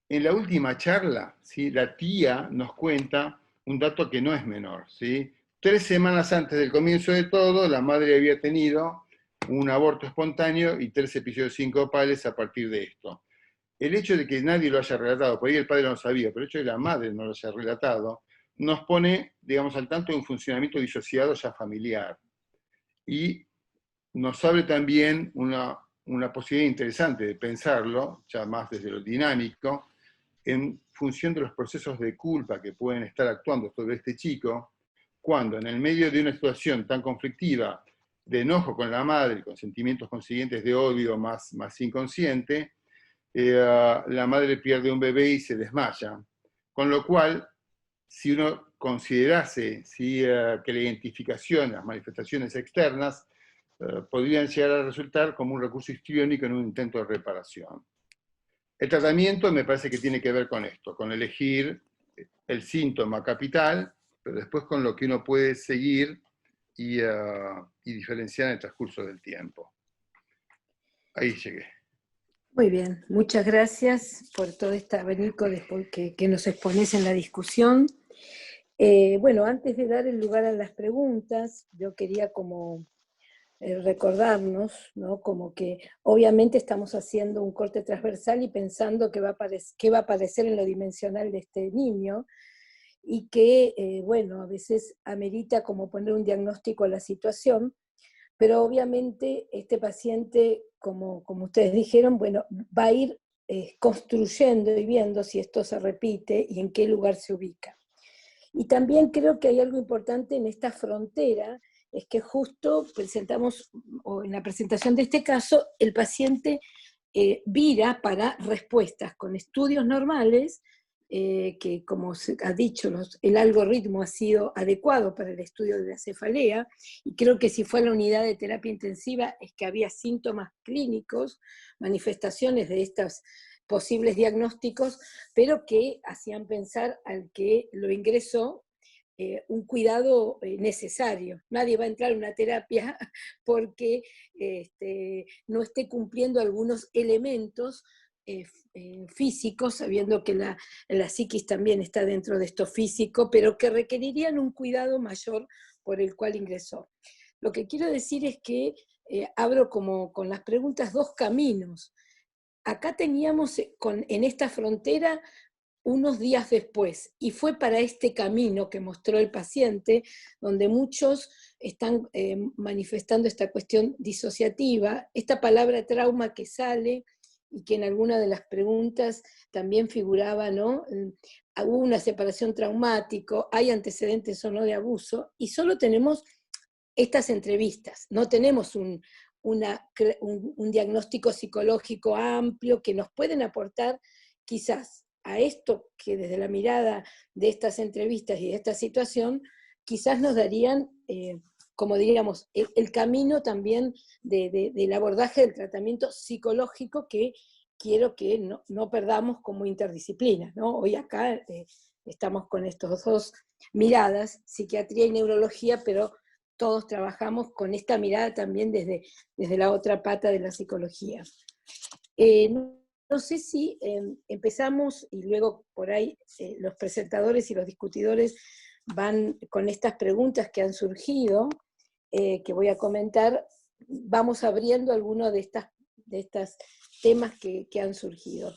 en la última charla, ¿sí?, la tía nos cuenta un dato que no es menor, ¿sí? 3 semanas antes del comienzo de todo, la madre había tenido un aborto espontáneo y 3 episodios sincopales a partir de esto. El hecho de que nadie lo haya relatado, por ahí el padre no lo sabía, pero el hecho de que la madre no lo haya relatado, nos pone, digamos, al tanto de un funcionamiento disociado ya familiar. Y nos abre también una posibilidad interesante de pensarlo, ya más desde lo dinámico, en función de los procesos de culpa que pueden estar actuando sobre este chico, cuando en el medio de una situación tan conflictiva, de enojo con la madre, con sentimientos consiguientes de odio más inconsciente, la madre pierde un bebé y se desmaya. Con lo cual, si uno considerase que la identificación, las manifestaciones externas, podrían llegar a resultar como un recurso histriónico en un intento de reparación. El tratamiento me parece que tiene que ver con esto, con elegir el síntoma capital, pero después con lo que uno puede seguir y diferenciar en el transcurso del tiempo. Ahí llegué. Muy bien, muchas gracias por todo este abanico que nos expones en la discusión. Bueno, antes de dar el lugar a las preguntas, yo quería como recordarnos, ¿no?, como que obviamente estamos haciendo un corte transversal y pensando qué va a aparecer en lo dimensional de este niño, y que, bueno, a veces amerita como poner un diagnóstico a la situación, pero obviamente este paciente, como ustedes dijeron, bueno, va a ir construyendo y viendo si esto se repite y en qué lugar se ubica. Y también creo que hay algo importante en esta frontera, es que justo presentamos, o en la presentación de este caso, el paciente vira para respuestas con estudios normales, que como se ha dicho, el algoritmo ha sido adecuado para el estudio de la cefalea, y creo que si fue a la unidad de terapia intensiva es que había síntomas clínicos, manifestaciones de estos posibles diagnósticos, pero que hacían pensar al que lo ingresó un cuidado necesario. Nadie va a entrar en una terapia porque no esté cumpliendo algunos elementos físicos, sabiendo que la psiquis también está dentro de esto físico, pero que requerirían un cuidado mayor por el cual ingresó. Lo que quiero decir es que abro como con las preguntas 2 caminos. Acá teníamos en esta frontera unos días después, y fue para este camino que mostró el paciente, donde muchos están manifestando esta cuestión disociativa, esta palabra trauma que sale, y que en alguna de las preguntas también figuraba, ¿no? Hubo una separación traumática, hay antecedentes o no de abuso, y solo tenemos estas entrevistas, no tenemos un diagnóstico psicológico amplio que nos pueden aportar quizás a esto que desde la mirada de estas entrevistas y de esta situación, quizás nos darían, como diríamos, el camino también del abordaje del tratamiento psicológico que quiero que no perdamos como interdisciplina, ¿no? Hoy acá estamos con estos 2 miradas, psiquiatría y neurología, pero todos trabajamos con esta mirada también desde la otra pata de la psicología. No sé si empezamos y luego por ahí los presentadores y los discutidores van con estas preguntas que han surgido, que voy a comentar, vamos abriendo algunos de estos temas que han surgido.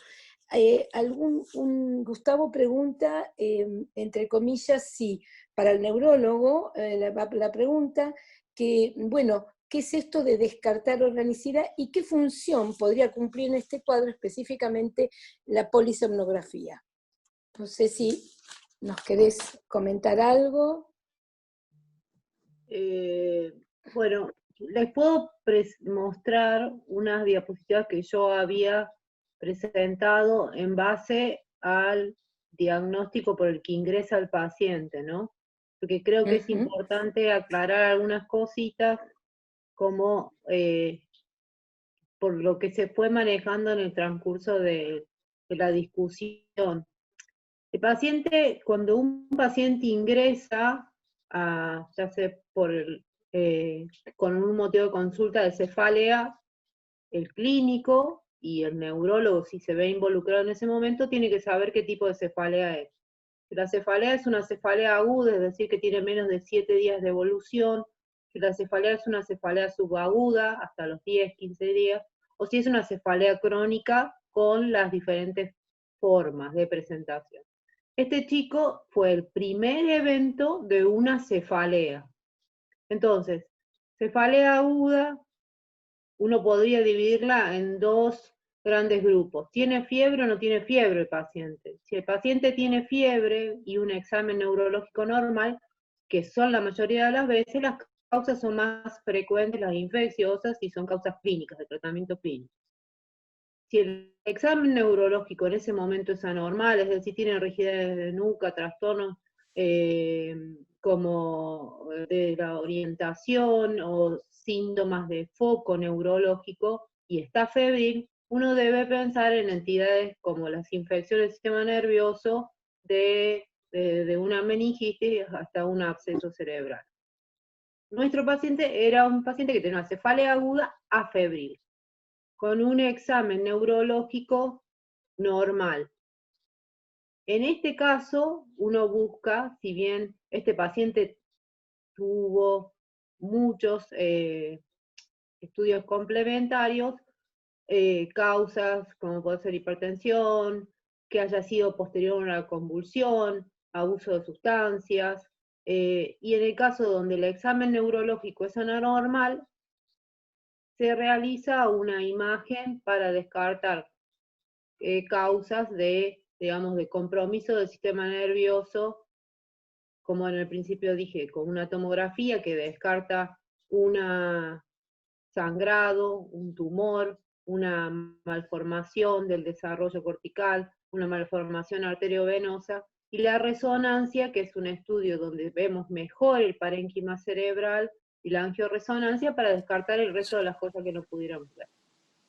Gustavo pregunta, entre comillas, si para el neurólogo, la pregunta, que, bueno, ¿qué es esto de descartar organicidad y qué función podría cumplir en este cuadro específicamente la polisomnografía? No sé si nos querés comentar algo. Bueno, les puedo mostrar unas diapositivas que yo había presentado en base al diagnóstico por el que ingresa el paciente, ¿no? Porque creo que es importante aclarar algunas cositas como por lo que se fue manejando en el transcurso de la discusión. El paciente, cuando un paciente ingresa, ya sea con un motivo de consulta de cefalea, el clínico y el neurólogo, si se ve involucrado en ese momento, tiene que saber qué tipo de cefalea es. Si la cefalea es una cefalea aguda, es decir, que tiene menos de 7 días de evolución, si la cefalea es una cefalea subaguda, hasta los 10, 15 días, o si es una cefalea crónica con las diferentes formas de presentación. Este chico fue el primer evento de una cefalea. Entonces, cefalea aguda, uno podría dividirla en dos grandes grupos. ¿Tiene fiebre o no tiene fiebre el paciente? Si el paciente tiene fiebre y un examen neurológico normal, que son la mayoría de las veces, las causas son más frecuentes, las infecciosas, y son causas clínicas, de tratamiento clínico. Si el examen neurológico en ese momento es anormal, es decir, tiene rigidez de nuca, trastornos como de la orientación o síntomas de foco neurológico y está febril, uno debe pensar en entidades como las infecciones del sistema nervioso, de una meningitis hasta un absceso cerebral. Nuestro paciente era un paciente que tenía una cefalea aguda afebril, con un examen neurológico normal. En este caso, uno busca, si bien este paciente tuvo muchos estudios complementarios, causas como puede ser hipertensión, que haya sido posterior a una convulsión, abuso de sustancias, y en el caso donde el examen neurológico es anormal, se realiza una imagen para descartar causas de, digamos, de compromiso del sistema nervioso, como en el principio dije, con una tomografía que descarta un sangrado, un tumor, una malformación del desarrollo cortical, una malformación arteriovenosa, y la resonancia, que es un estudio donde vemos mejor el parénquima cerebral, y la angioresonancia para descartar el resto de las cosas que no pudiéramos ver.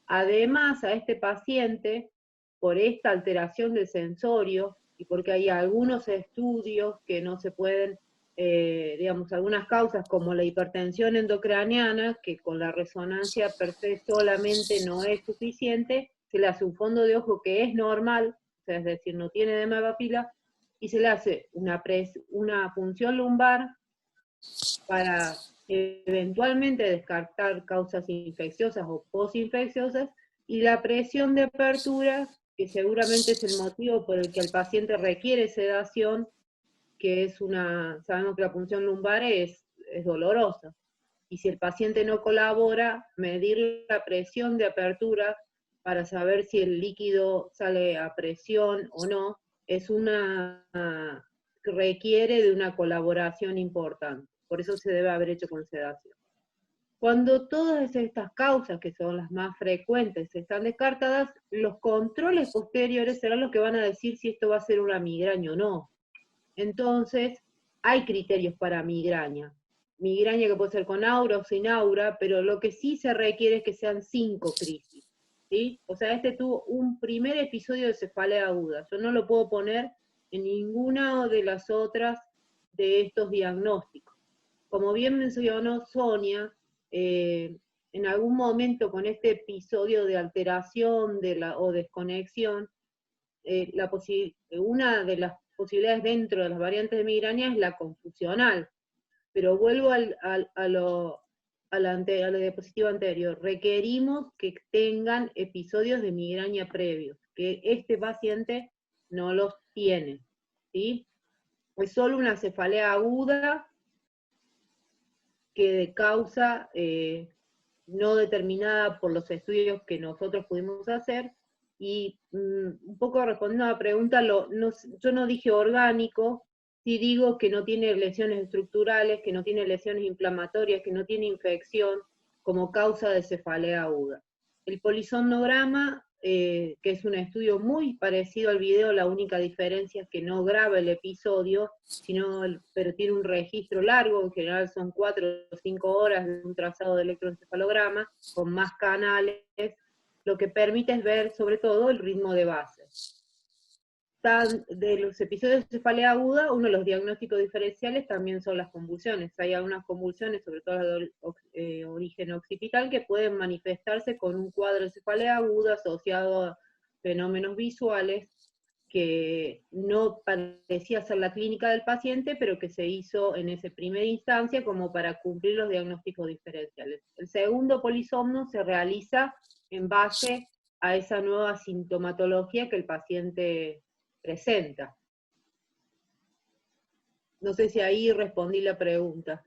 Además, a este paciente, por esta alteración del sensorio, y porque hay algunos estudios que no se pueden, digamos, algunas causas como la hipertensión endocraniana, que con la resonancia per se solamente no es suficiente, se le hace un fondo de ojo que es normal, o sea, es decir, no tiene edema de papila, y se le hace una punción lumbar para eventualmente descartar causas infecciosas o posinfecciosas, y la presión de apertura, que seguramente es el motivo por el que el paciente requiere sedación, que es sabemos que la punción lumbar es dolorosa, y si el paciente no colabora, medir la presión de apertura para saber si el líquido sale a presión o no, requiere de una colaboración importante. Por eso se debe haber hecho con sedación. Cuando todas estas causas, que son las más frecuentes, están descartadas, los controles posteriores serán los que van a decir si esto va a ser una migraña o no. Entonces, hay criterios para migraña. Migraña que puede ser con aura o sin aura, pero lo que sí se requiere es que sean 5 crisis, ¿sí? O sea, este tuvo un primer episodio de cefalea aguda. Yo no lo puedo poner en ninguna de las otras de estos diagnósticos. como bien mencionó Sonia, en algún momento con este episodio de alteración o desconexión, una de las posibilidades dentro de las variantes de migraña es la confusional, pero vuelvo a la diapositiva anterior, requerimos que tengan episodios de migraña previos, que este paciente no los tiene, ¿sí? Es solo una cefalea aguda que de causa no determinada por los estudios que nosotros pudimos hacer, y un poco respondiendo a la pregunta, yo no dije orgánico, sí digo que no tiene lesiones estructurales, que no tiene lesiones inflamatorias, que no tiene infección como causa de cefalea aguda. El polisomnograma, que es un estudio muy parecido al video, la única diferencia es que no graba el episodio, pero tiene un registro largo, en general son 4 o 5 horas de un trazado de electroencefalograma, con más canales, lo que permite es ver sobre todo el ritmo de base. De los episodios de cefalea aguda, uno de los diagnósticos diferenciales también son las convulsiones. Hay algunas convulsiones, sobre todo las de origen occipital, que pueden manifestarse con un cuadro de cefalea aguda asociado a fenómenos visuales que no parecía ser la clínica del paciente, pero que se hizo en esa primera instancia como para cumplir los diagnósticos diferenciales. El segundo polisomno se realiza en base a esa nueva sintomatología que el paciente presenta. No sé si ahí respondí la pregunta.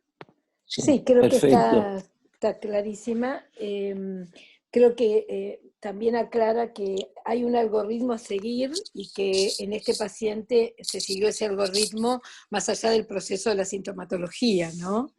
Sí, creo perfecto. que está clarísima. Creo que también aclara que hay un algoritmo a seguir y que en este paciente se siguió ese algoritmo más allá del proceso de la sintomatología, ¿no?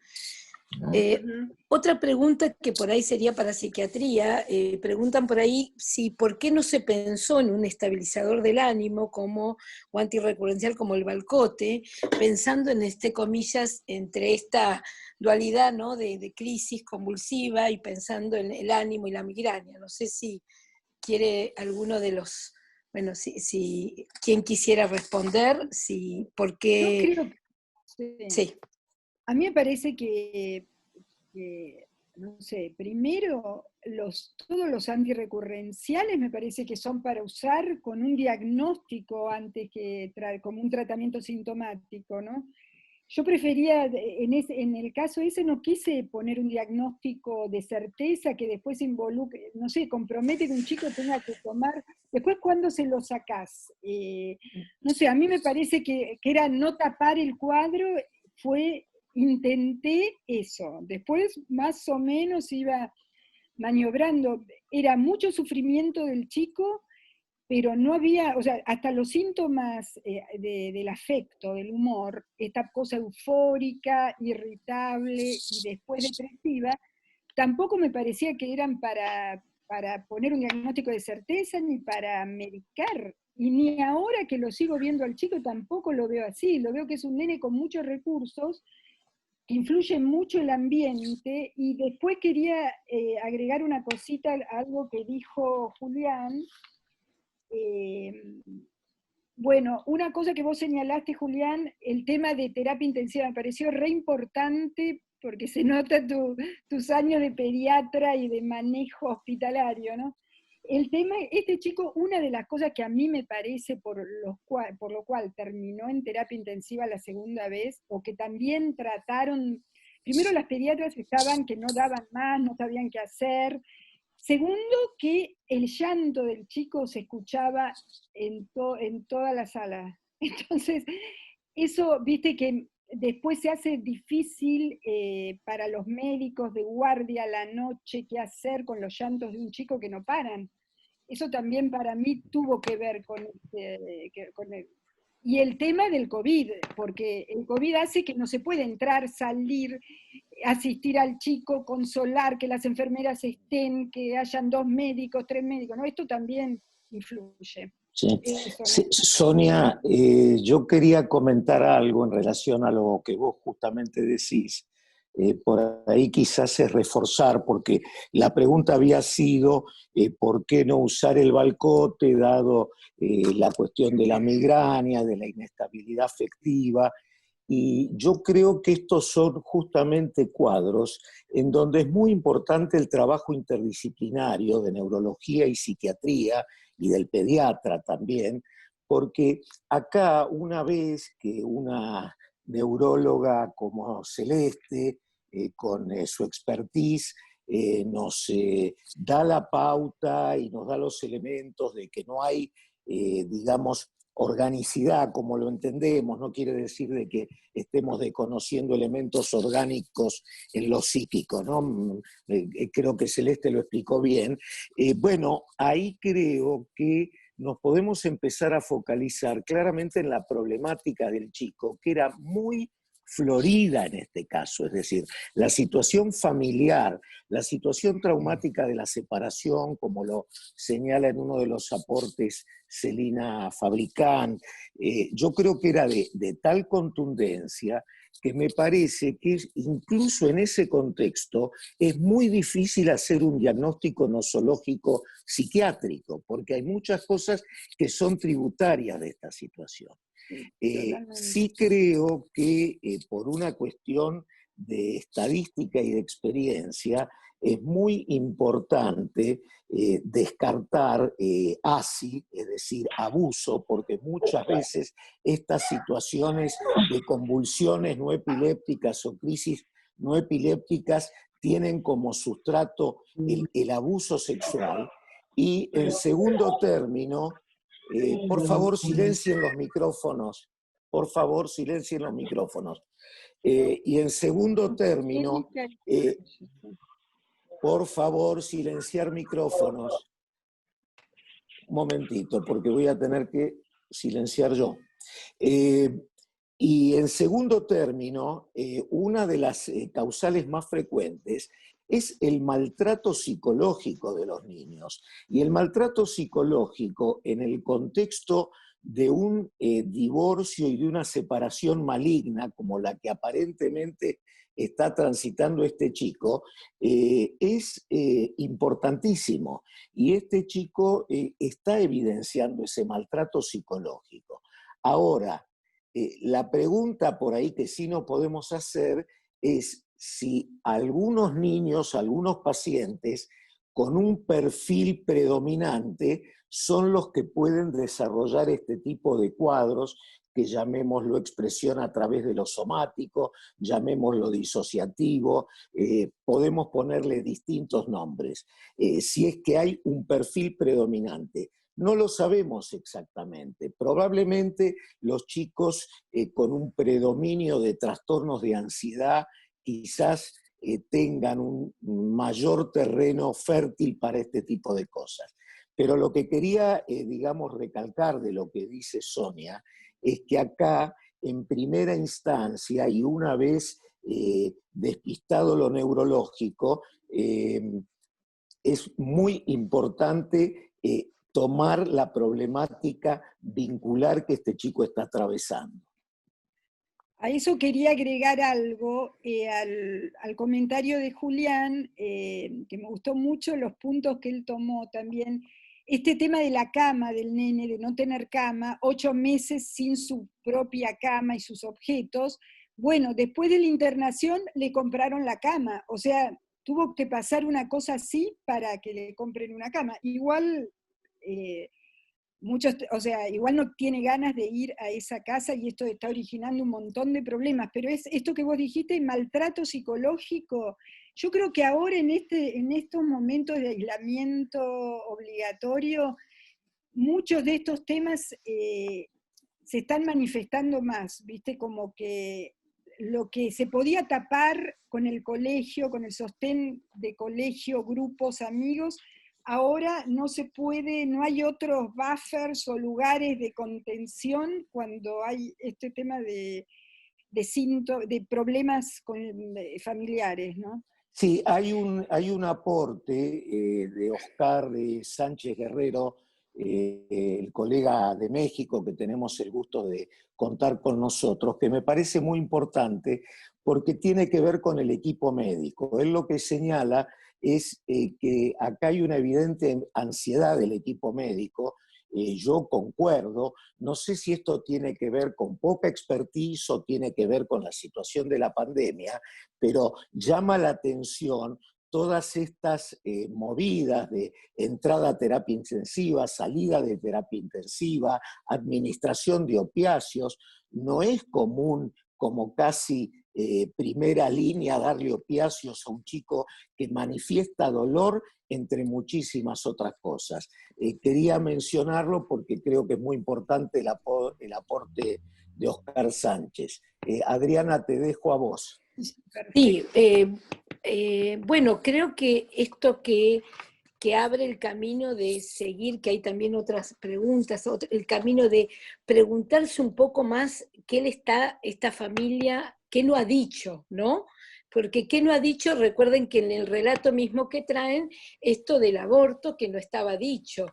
Otra pregunta que por ahí sería para psiquiatría, preguntan por ahí si por qué no se pensó en un estabilizador del ánimo o antirrecurrencial como el Valcote, pensando en comillas, entre esta dualidad, ¿no?, de crisis convulsiva y pensando en el ánimo y la migraña. No sé si quiere alguno de los, bueno, si quien quisiera responder, por qué. Yo creo que sí. A mí me parece que no sé, primero, todos los antirrecurrenciales me parece que son para usar con un diagnóstico antes que como un tratamiento sintomático, ¿no? Yo prefería, en el caso ese no quise poner un diagnóstico de certeza que después involucre, no sé, compromete que un chico tenga que tomar, después cuando se lo sacás. No sé, a mí me parece que era no tapar el cuadro, intenté eso, después más o menos iba maniobrando, era mucho sufrimiento del chico, pero no había, o sea, hasta los síntomas del afecto, del humor, esta cosa eufórica, irritable y después depresiva, tampoco me parecía que eran para poner un diagnóstico de certeza ni para medicar. Y ni ahora que lo sigo viendo al chico tampoco lo veo así, lo veo que es un nene con muchos recursos, que influye mucho el ambiente, y después quería agregar una cosita a algo que dijo Julián. Bueno, una cosa que vos señalaste, Julián, el tema de terapia intensiva, me pareció re importante porque se nota tus años de pediatra y de manejo hospitalario, ¿no? El tema, este chico, una de las cosas que a mí me parece por lo cual terminó en terapia intensiva la segunda vez, o que también trataron, primero las pediatras estaban que no daban más, no sabían qué hacer. Segundo, que el llanto del chico se escuchaba en toda la sala. Entonces, eso, viste que después se hace difícil para los médicos de guardia a la noche qué hacer con los llantos de un chico que no paran. Eso también para mí tuvo que ver con el... Y el tema del COVID, porque el COVID hace que no se puede entrar, salir, asistir al chico, consolar, que las enfermeras estén, que hayan 2 médicos, 3 médicos, ¿no? Esto también influye. Sí. Eso, ¿no? Sí, Sonia, yo quería comentar algo en relación a lo que vos justamente decís. Por ahí quizás es reforzar, porque la pregunta había sido ¿por qué no usar el Valcote dado la cuestión de la migraña, de la inestabilidad afectiva? Y yo creo que estos son justamente cuadros en donde es muy importante el trabajo interdisciplinario de neurología y psiquiatría y del pediatra también, porque acá una vez que una neuróloga como Celeste, con su expertise, nos da la pauta y nos da los elementos de que no hay, digamos, organicidad como lo entendemos, no quiere decir de que estemos desconociendo elementos orgánicos en lo psíquico, ¿no? Creo que Celeste lo explicó bien. Bueno, ahí creo que nos podemos empezar a focalizar claramente en la problemática del chico, que era muy florida en este caso, es decir, la situación familiar, la situación traumática de la separación, como lo señala en uno de los aportes Celina Fabricán, yo creo que era de tal contundencia que me parece que incluso en ese contexto es muy difícil hacer un diagnóstico nosológico psiquiátrico, porque hay muchas cosas que son tributarias de esta situación. Sí creo que por una cuestión de estadística y de experiencia es muy importante descartar ASI, es decir, abuso, porque muchas veces estas situaciones de convulsiones no epilépticas o crisis no epilépticas tienen como sustrato el abuso sexual. Y en segundo término, por favor, silencien los micrófonos. Por favor, silencien los micrófonos. Y en segundo término, por favor, silenciar micrófonos. Un momentito, porque voy a tener que silenciar yo. Y en segundo término, una de las causales más frecuentes es el maltrato psicológico de los niños. Y el maltrato psicológico en el contexto de un divorcio y de una separación maligna, como la que aparentemente está transitando este chico, es importantísimo. Y este chico está evidenciando ese maltrato psicológico. Ahora, la pregunta por ahí que sí no podemos hacer es si algunos niños, algunos pacientes con un perfil predominante son los que pueden desarrollar este tipo de cuadros que llamémoslo expresión a través de lo somático, llamémoslo disociativo, podemos ponerle distintos nombres. Si es que hay un perfil predominante. No lo sabemos exactamente. Probablemente los chicos con un predominio de trastornos de ansiedad quizás tengan un mayor terreno fértil para este tipo de cosas. Pero lo que quería, digamos, recalcar de lo que dice Sonia es que acá, en primera instancia, y una vez despistado lo neurológico, es muy importante tomar la problemática vincular que este chico está atravesando. A eso quería agregar algo al comentario de Julián, que me gustó mucho los puntos que él tomó también. Este tema de la cama del nene, de no tener cama, 8 meses sin su propia cama y sus objetos. Bueno, después de la internación le compraron la cama, o sea, tuvo que pasar una cosa así para que le compren una cama. Igual, o sea, igual no tiene ganas de ir a esa casa y esto está originando un montón de problemas, pero es esto que vos dijiste, maltrato psicológico. Yo creo que ahora en estos momentos de aislamiento obligatorio, muchos de estos temas se están manifestando más, ¿viste? Como que lo que se podía tapar con el colegio, con el sostén de colegio, grupos, amigos, ahora no se puede, no hay otros buffers o lugares de contención cuando hay este tema de problemas familiares, ¿no? Sí, hay un aporte de Oscar de Sánchez Guerrero, el colega de México que tenemos el gusto de contar con nosotros, que me parece muy importante porque tiene que ver con el equipo médico. Él lo que señala es que acá hay una evidente ansiedad del equipo médico yo concuerdo. No sé si esto tiene que ver con poca expertise o tiene que ver con la situación de la pandemia, pero llama la atención todas estas movidas de entrada a terapia intensiva, salida de terapia intensiva, administración de opiáceos. No es común, como casi primera línea, darle opiáceos a un chico que manifiesta dolor, entre muchísimas otras cosas. Quería mencionarlo porque creo que es muy importante el aporte de Oscar Sánchez. Adriana, te dejo a vos. Sí, bueno, creo que esto que abre el camino de seguir, que hay también otras preguntas, el camino de preguntarse un poco más qué le está esta familia, qué no ha dicho, ¿no? Porque qué no ha dicho, recuerden que en el relato mismo que traen, esto del aborto que no estaba dicho,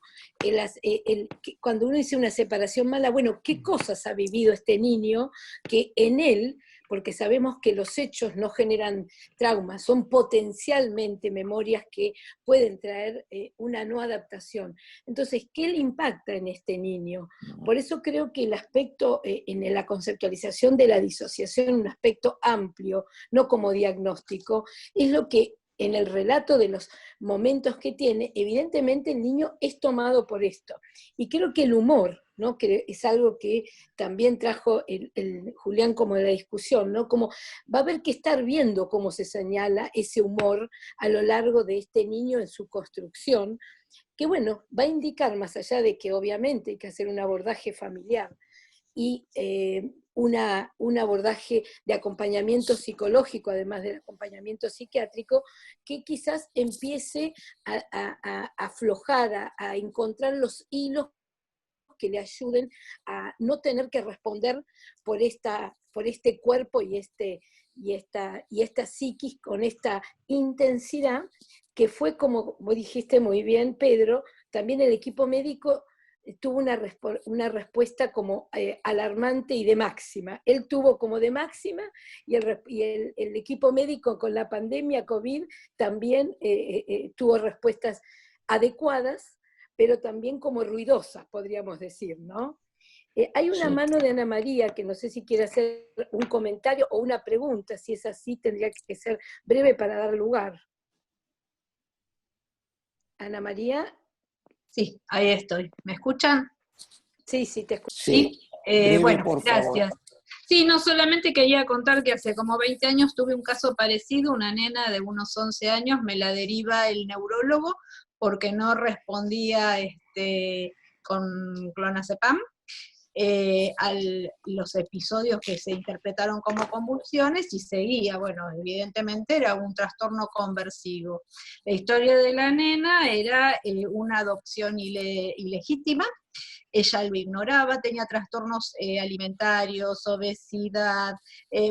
cuando uno dice una separación mala, bueno, ¿qué cosas ha vivido este niño que en él, porque sabemos que los hechos no generan traumas, son potencialmente memorias que pueden traer una no adaptación? Entonces, ¿qué le impacta en este niño? Por eso creo que el aspecto, en la conceptualización de la disociación, un aspecto amplio, no como diagnóstico, es lo que en el relato de los momentos que tiene, evidentemente el niño es tomado por esto. Y creo que el humor, ¿no?, que es algo que también trajo el Julián como de la discusión, ¿no?, como va a haber que estar viendo cómo se señala ese humor a lo largo de este niño en su construcción, que bueno, va a indicar, más allá de que obviamente hay que hacer un abordaje familiar y un abordaje de acompañamiento psicológico, además del acompañamiento psiquiátrico, que quizás empiece a aflojar, a encontrar los hilos que le ayuden a no tener que responder por este cuerpo y esta psiquis con esta intensidad, que fue, como vos dijiste muy bien, Pedro, también el equipo médico tuvo una respuesta como alarmante y de máxima. Él tuvo como de máxima, y el equipo médico con la pandemia COVID también tuvo respuestas adecuadas, pero también como ruidosas, podríamos decir, ¿no? Hay una mano de Ana María, que no sé si quiere hacer un comentario o una pregunta. Si es así, tendría que ser breve para dar lugar. Ana María. Sí, ahí estoy. ¿Me escuchan? Sí, sí, te escucho. Sí. Bueno, por gracias. Favor. Sí, no, solamente quería contar que hace como 20 años tuve un caso parecido, una nena de unos 11 años, me la deriva el neurólogo porque no respondía con clonazepam a los episodios que se interpretaron como convulsiones y seguía. Bueno, evidentemente era un trastorno conversivo. La historia de la nena era una adopción ilegítima. Ella lo ignoraba, tenía trastornos alimentarios, obesidad,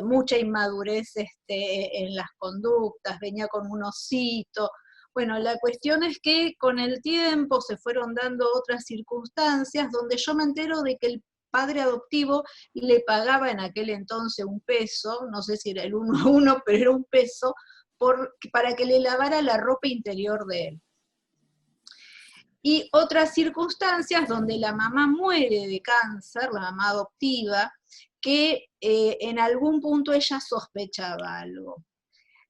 mucha inmadurez en las conductas, venía con un osito. Bueno, la cuestión es que con el tiempo se fueron dando otras circunstancias donde yo me entero de que el padre adoptivo le pagaba en aquel entonces $1, no sé si era el 1 a 1, pero era $1, para que le lavara la ropa interior de él. Y otras circunstancias donde la mamá muere de cáncer, la mamá adoptiva, que en algún punto ella sospechaba algo.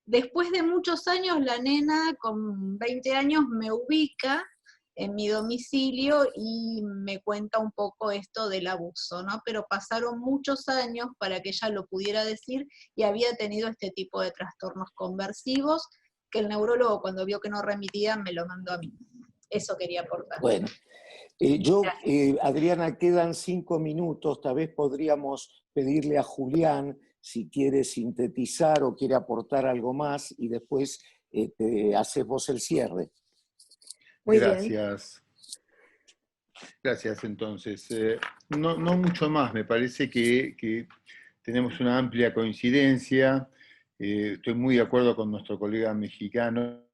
Después de muchos años, la nena con 20 años me ubica en mi domicilio y me cuenta un poco esto del abuso, ¿no? Pero pasaron muchos años para que ella lo pudiera decir, y había tenido este tipo de trastornos conversivos que el neurólogo, cuando vio que no remitía, me lo mandó a mí. Eso quería aportar. Bueno, Adriana, quedan 5 minutos, tal vez podríamos pedirle a Julián si quiere sintetizar o quiere aportar algo más, y después haces vos el cierre. Muy Gracias. Bien. Gracias, entonces. No mucho más, me parece que tenemos una amplia coincidencia. Estoy muy de acuerdo con nuestro colega mexicano,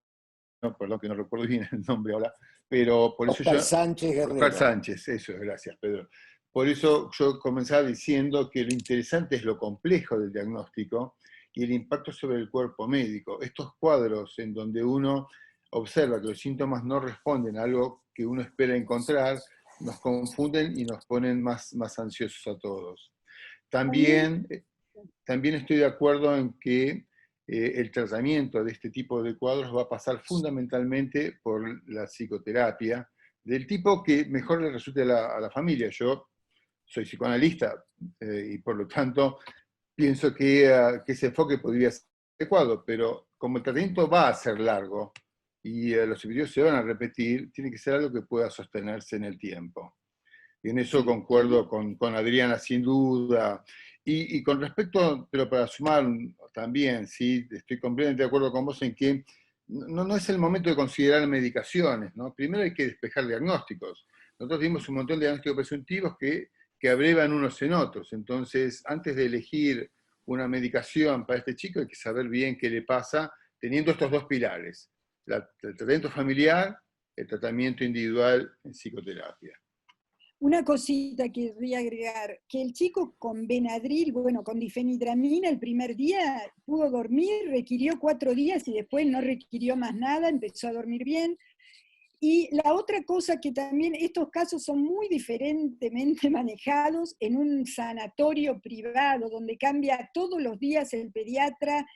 perdón que no recuerdo bien el nombre ahora, pero por eso Oscar Sánchez Guerrero. Oscar Sánchez, eso es, gracias, Pedro. Por eso yo comenzaba diciendo que lo interesante es lo complejo del diagnóstico y el impacto sobre el cuerpo médico. Estos cuadros en donde uno observa que los síntomas no responden a algo que uno espera encontrar, nos confunden y nos ponen más ansiosos a todos. También estoy de acuerdo en que el tratamiento de este tipo de cuadros va a pasar fundamentalmente por la psicoterapia, del tipo que mejor le resulte a la familia. Yo soy psicoanalista y por lo tanto pienso que ese enfoque podría ser adecuado, pero como el tratamiento va a ser largo y los episodios se van a repetir, tiene que ser algo que pueda sostenerse en el tiempo. Y en eso concuerdo con Adriana, sin duda. Y con respecto, pero para sumar también, sí, estoy completamente de acuerdo con vos en que no es el momento de considerar medicaciones, ¿no? Primero hay que despejar diagnósticos. Nosotros dimos un montón de diagnósticos presuntivos que abrevan unos en otros. Entonces, antes de elegir una medicación para este chico, hay que saber bien qué le pasa, teniendo estos dos pilares: el tratamiento familiar, el tratamiento individual en psicoterapia. Una cosita que querría agregar, que el chico con Benadryl, bueno, con difenidramina el primer día pudo dormir, requirió 4 días y después no requirió más nada, empezó a dormir bien. Y la otra cosa que también, estos casos son muy diferentemente manejados en un sanatorio privado, donde cambia todos los días el pediatra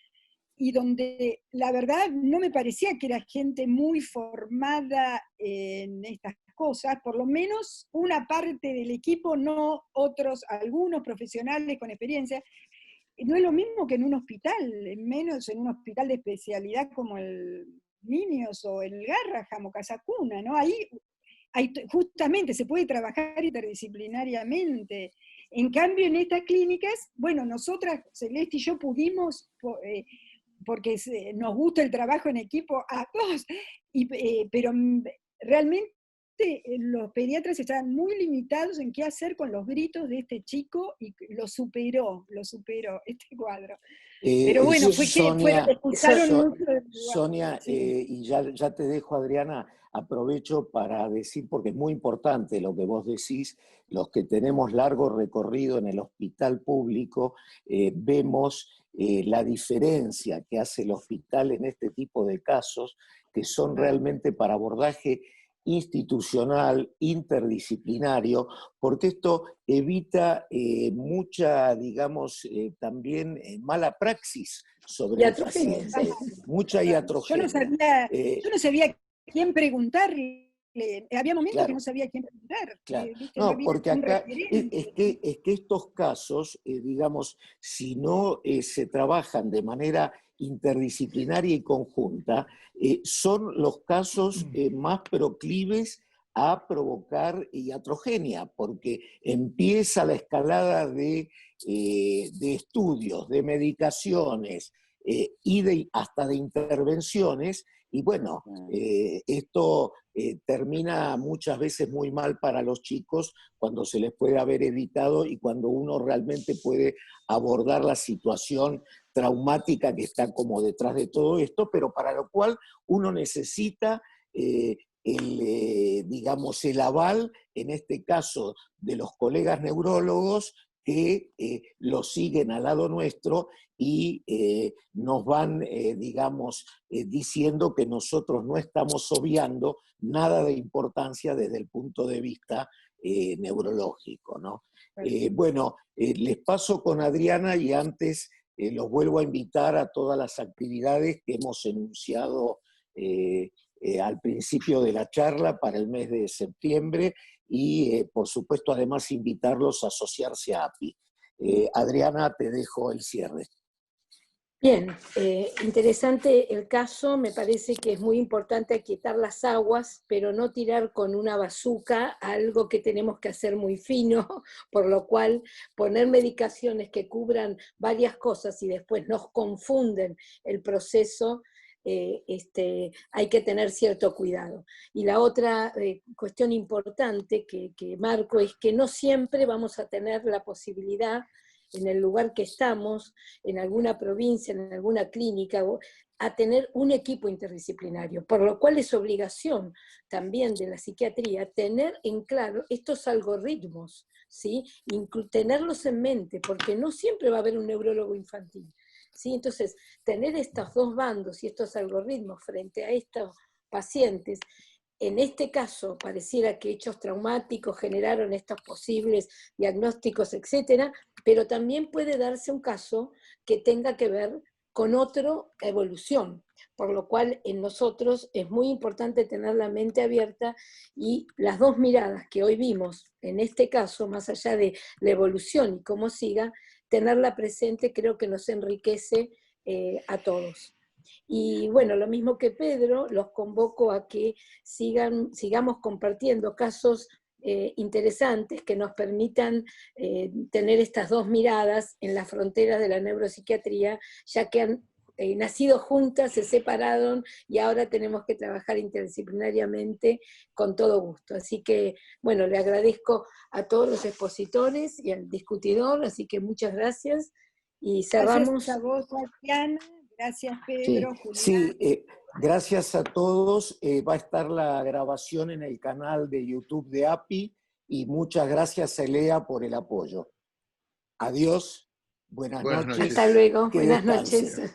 y donde la verdad no me parecía que era gente muy formada en estas cosas, por lo menos una parte del equipo, no otros, algunos profesionales con experiencia. No es lo mismo que en un hospital, menos en un hospital de especialidad como el Niños o el Garraham o Casacuna, ¿no? Ahí justamente se puede trabajar interdisciplinariamente. En cambio, en estas clínicas, bueno, nosotras, Celeste y yo, pudimos, porque nos gusta el trabajo en equipo a todos, pero realmente los pediatras estaban muy limitados en qué hacer con los gritos de este chico y lo superó este cuadro. Pero bueno, expulsaron mucho del lugar. Sonia, Sí. y ya te dejo, Adriana, aprovecho para decir, porque es muy importante lo que vos decís, los que tenemos largo recorrido en el hospital público, vemos la diferencia que hace el hospital en este tipo de casos, que son realmente para abordaje institucional, interdisciplinario, porque esto evita mucha, digamos, también mala praxis sobre el paciente, mucha iatrogenia. Yo no sabía quién preguntarle, había momentos claro, que no sabía quién preguntar. Claro. No, porque acá es que estos casos, digamos, si no se trabajan de manera interdisciplinaria y conjunta, son los casos más proclives a provocar iatrogenia, porque empieza la escalada de estudios, de medicaciones y hasta de intervenciones, y bueno, esto termina muchas veces muy mal para los chicos cuando se les puede haber evitado y cuando uno realmente puede abordar la situación traumática que está como detrás de todo esto, pero para lo cual uno necesita digamos, el aval, en este caso, de los colegas neurólogos que lo siguen al lado nuestro y nos van, digamos, diciendo que nosotros no estamos obviando nada de importancia desde el punto de vista neurológico, ¿no? Bueno, les paso con Adriana y antes los vuelvo a invitar a todas las actividades que hemos enunciado al principio de la charla para el mes de septiembre y, por supuesto, además invitarlos a asociarse a API. Adriana, te dejo el cierre. Bien, interesante el caso, me parece que es muy importante aquietar las aguas, pero no tirar con una bazuca algo que tenemos que hacer muy fino, por lo cual poner medicaciones que cubran varias cosas y después nos confunden el proceso, hay que tener cierto cuidado. Y la otra cuestión importante que marco es que no siempre vamos a tener la posibilidad en el lugar que estamos, en alguna provincia, en alguna clínica, a tener un equipo interdisciplinario, por lo cual es obligación también de la psiquiatría tener en claro estos algoritmos, ¿sí? Tenerlos en mente, porque no siempre va a haber un neurólogo infantil, ¿sí? Entonces, tener estos dos bandos y estos algoritmos frente a estos pacientes en este caso pareciera que hechos traumáticos generaron estos posibles diagnósticos, etcétera, pero también puede darse un caso que tenga que ver con otra evolución, por lo cual en nosotros es muy importante tener la mente abierta y las dos miradas que hoy vimos, en este caso, más allá de la evolución y cómo siga, tenerla presente creo que nos enriquece a todos. Y bueno, lo mismo que Pedro, los convoco a que sigamos compartiendo casos interesantes que nos permitan tener estas dos miradas en las fronteras de la neuropsiquiatría, ya que han nacido juntas, se separaron y ahora tenemos que trabajar interdisciplinariamente con todo gusto. Así que, bueno, le agradezco a todos los expositores y al discutidor, así que muchas gracias y cerramos. Gracias a vos, Tatiana. Gracias, Sí, Pedro, Julián. sí, gracias a todos. Va a estar la grabación en el canal de YouTube de API y muchas gracias, Elea, por el apoyo. Adiós, buenas noches. Hasta luego, Que buenas descansen. noches.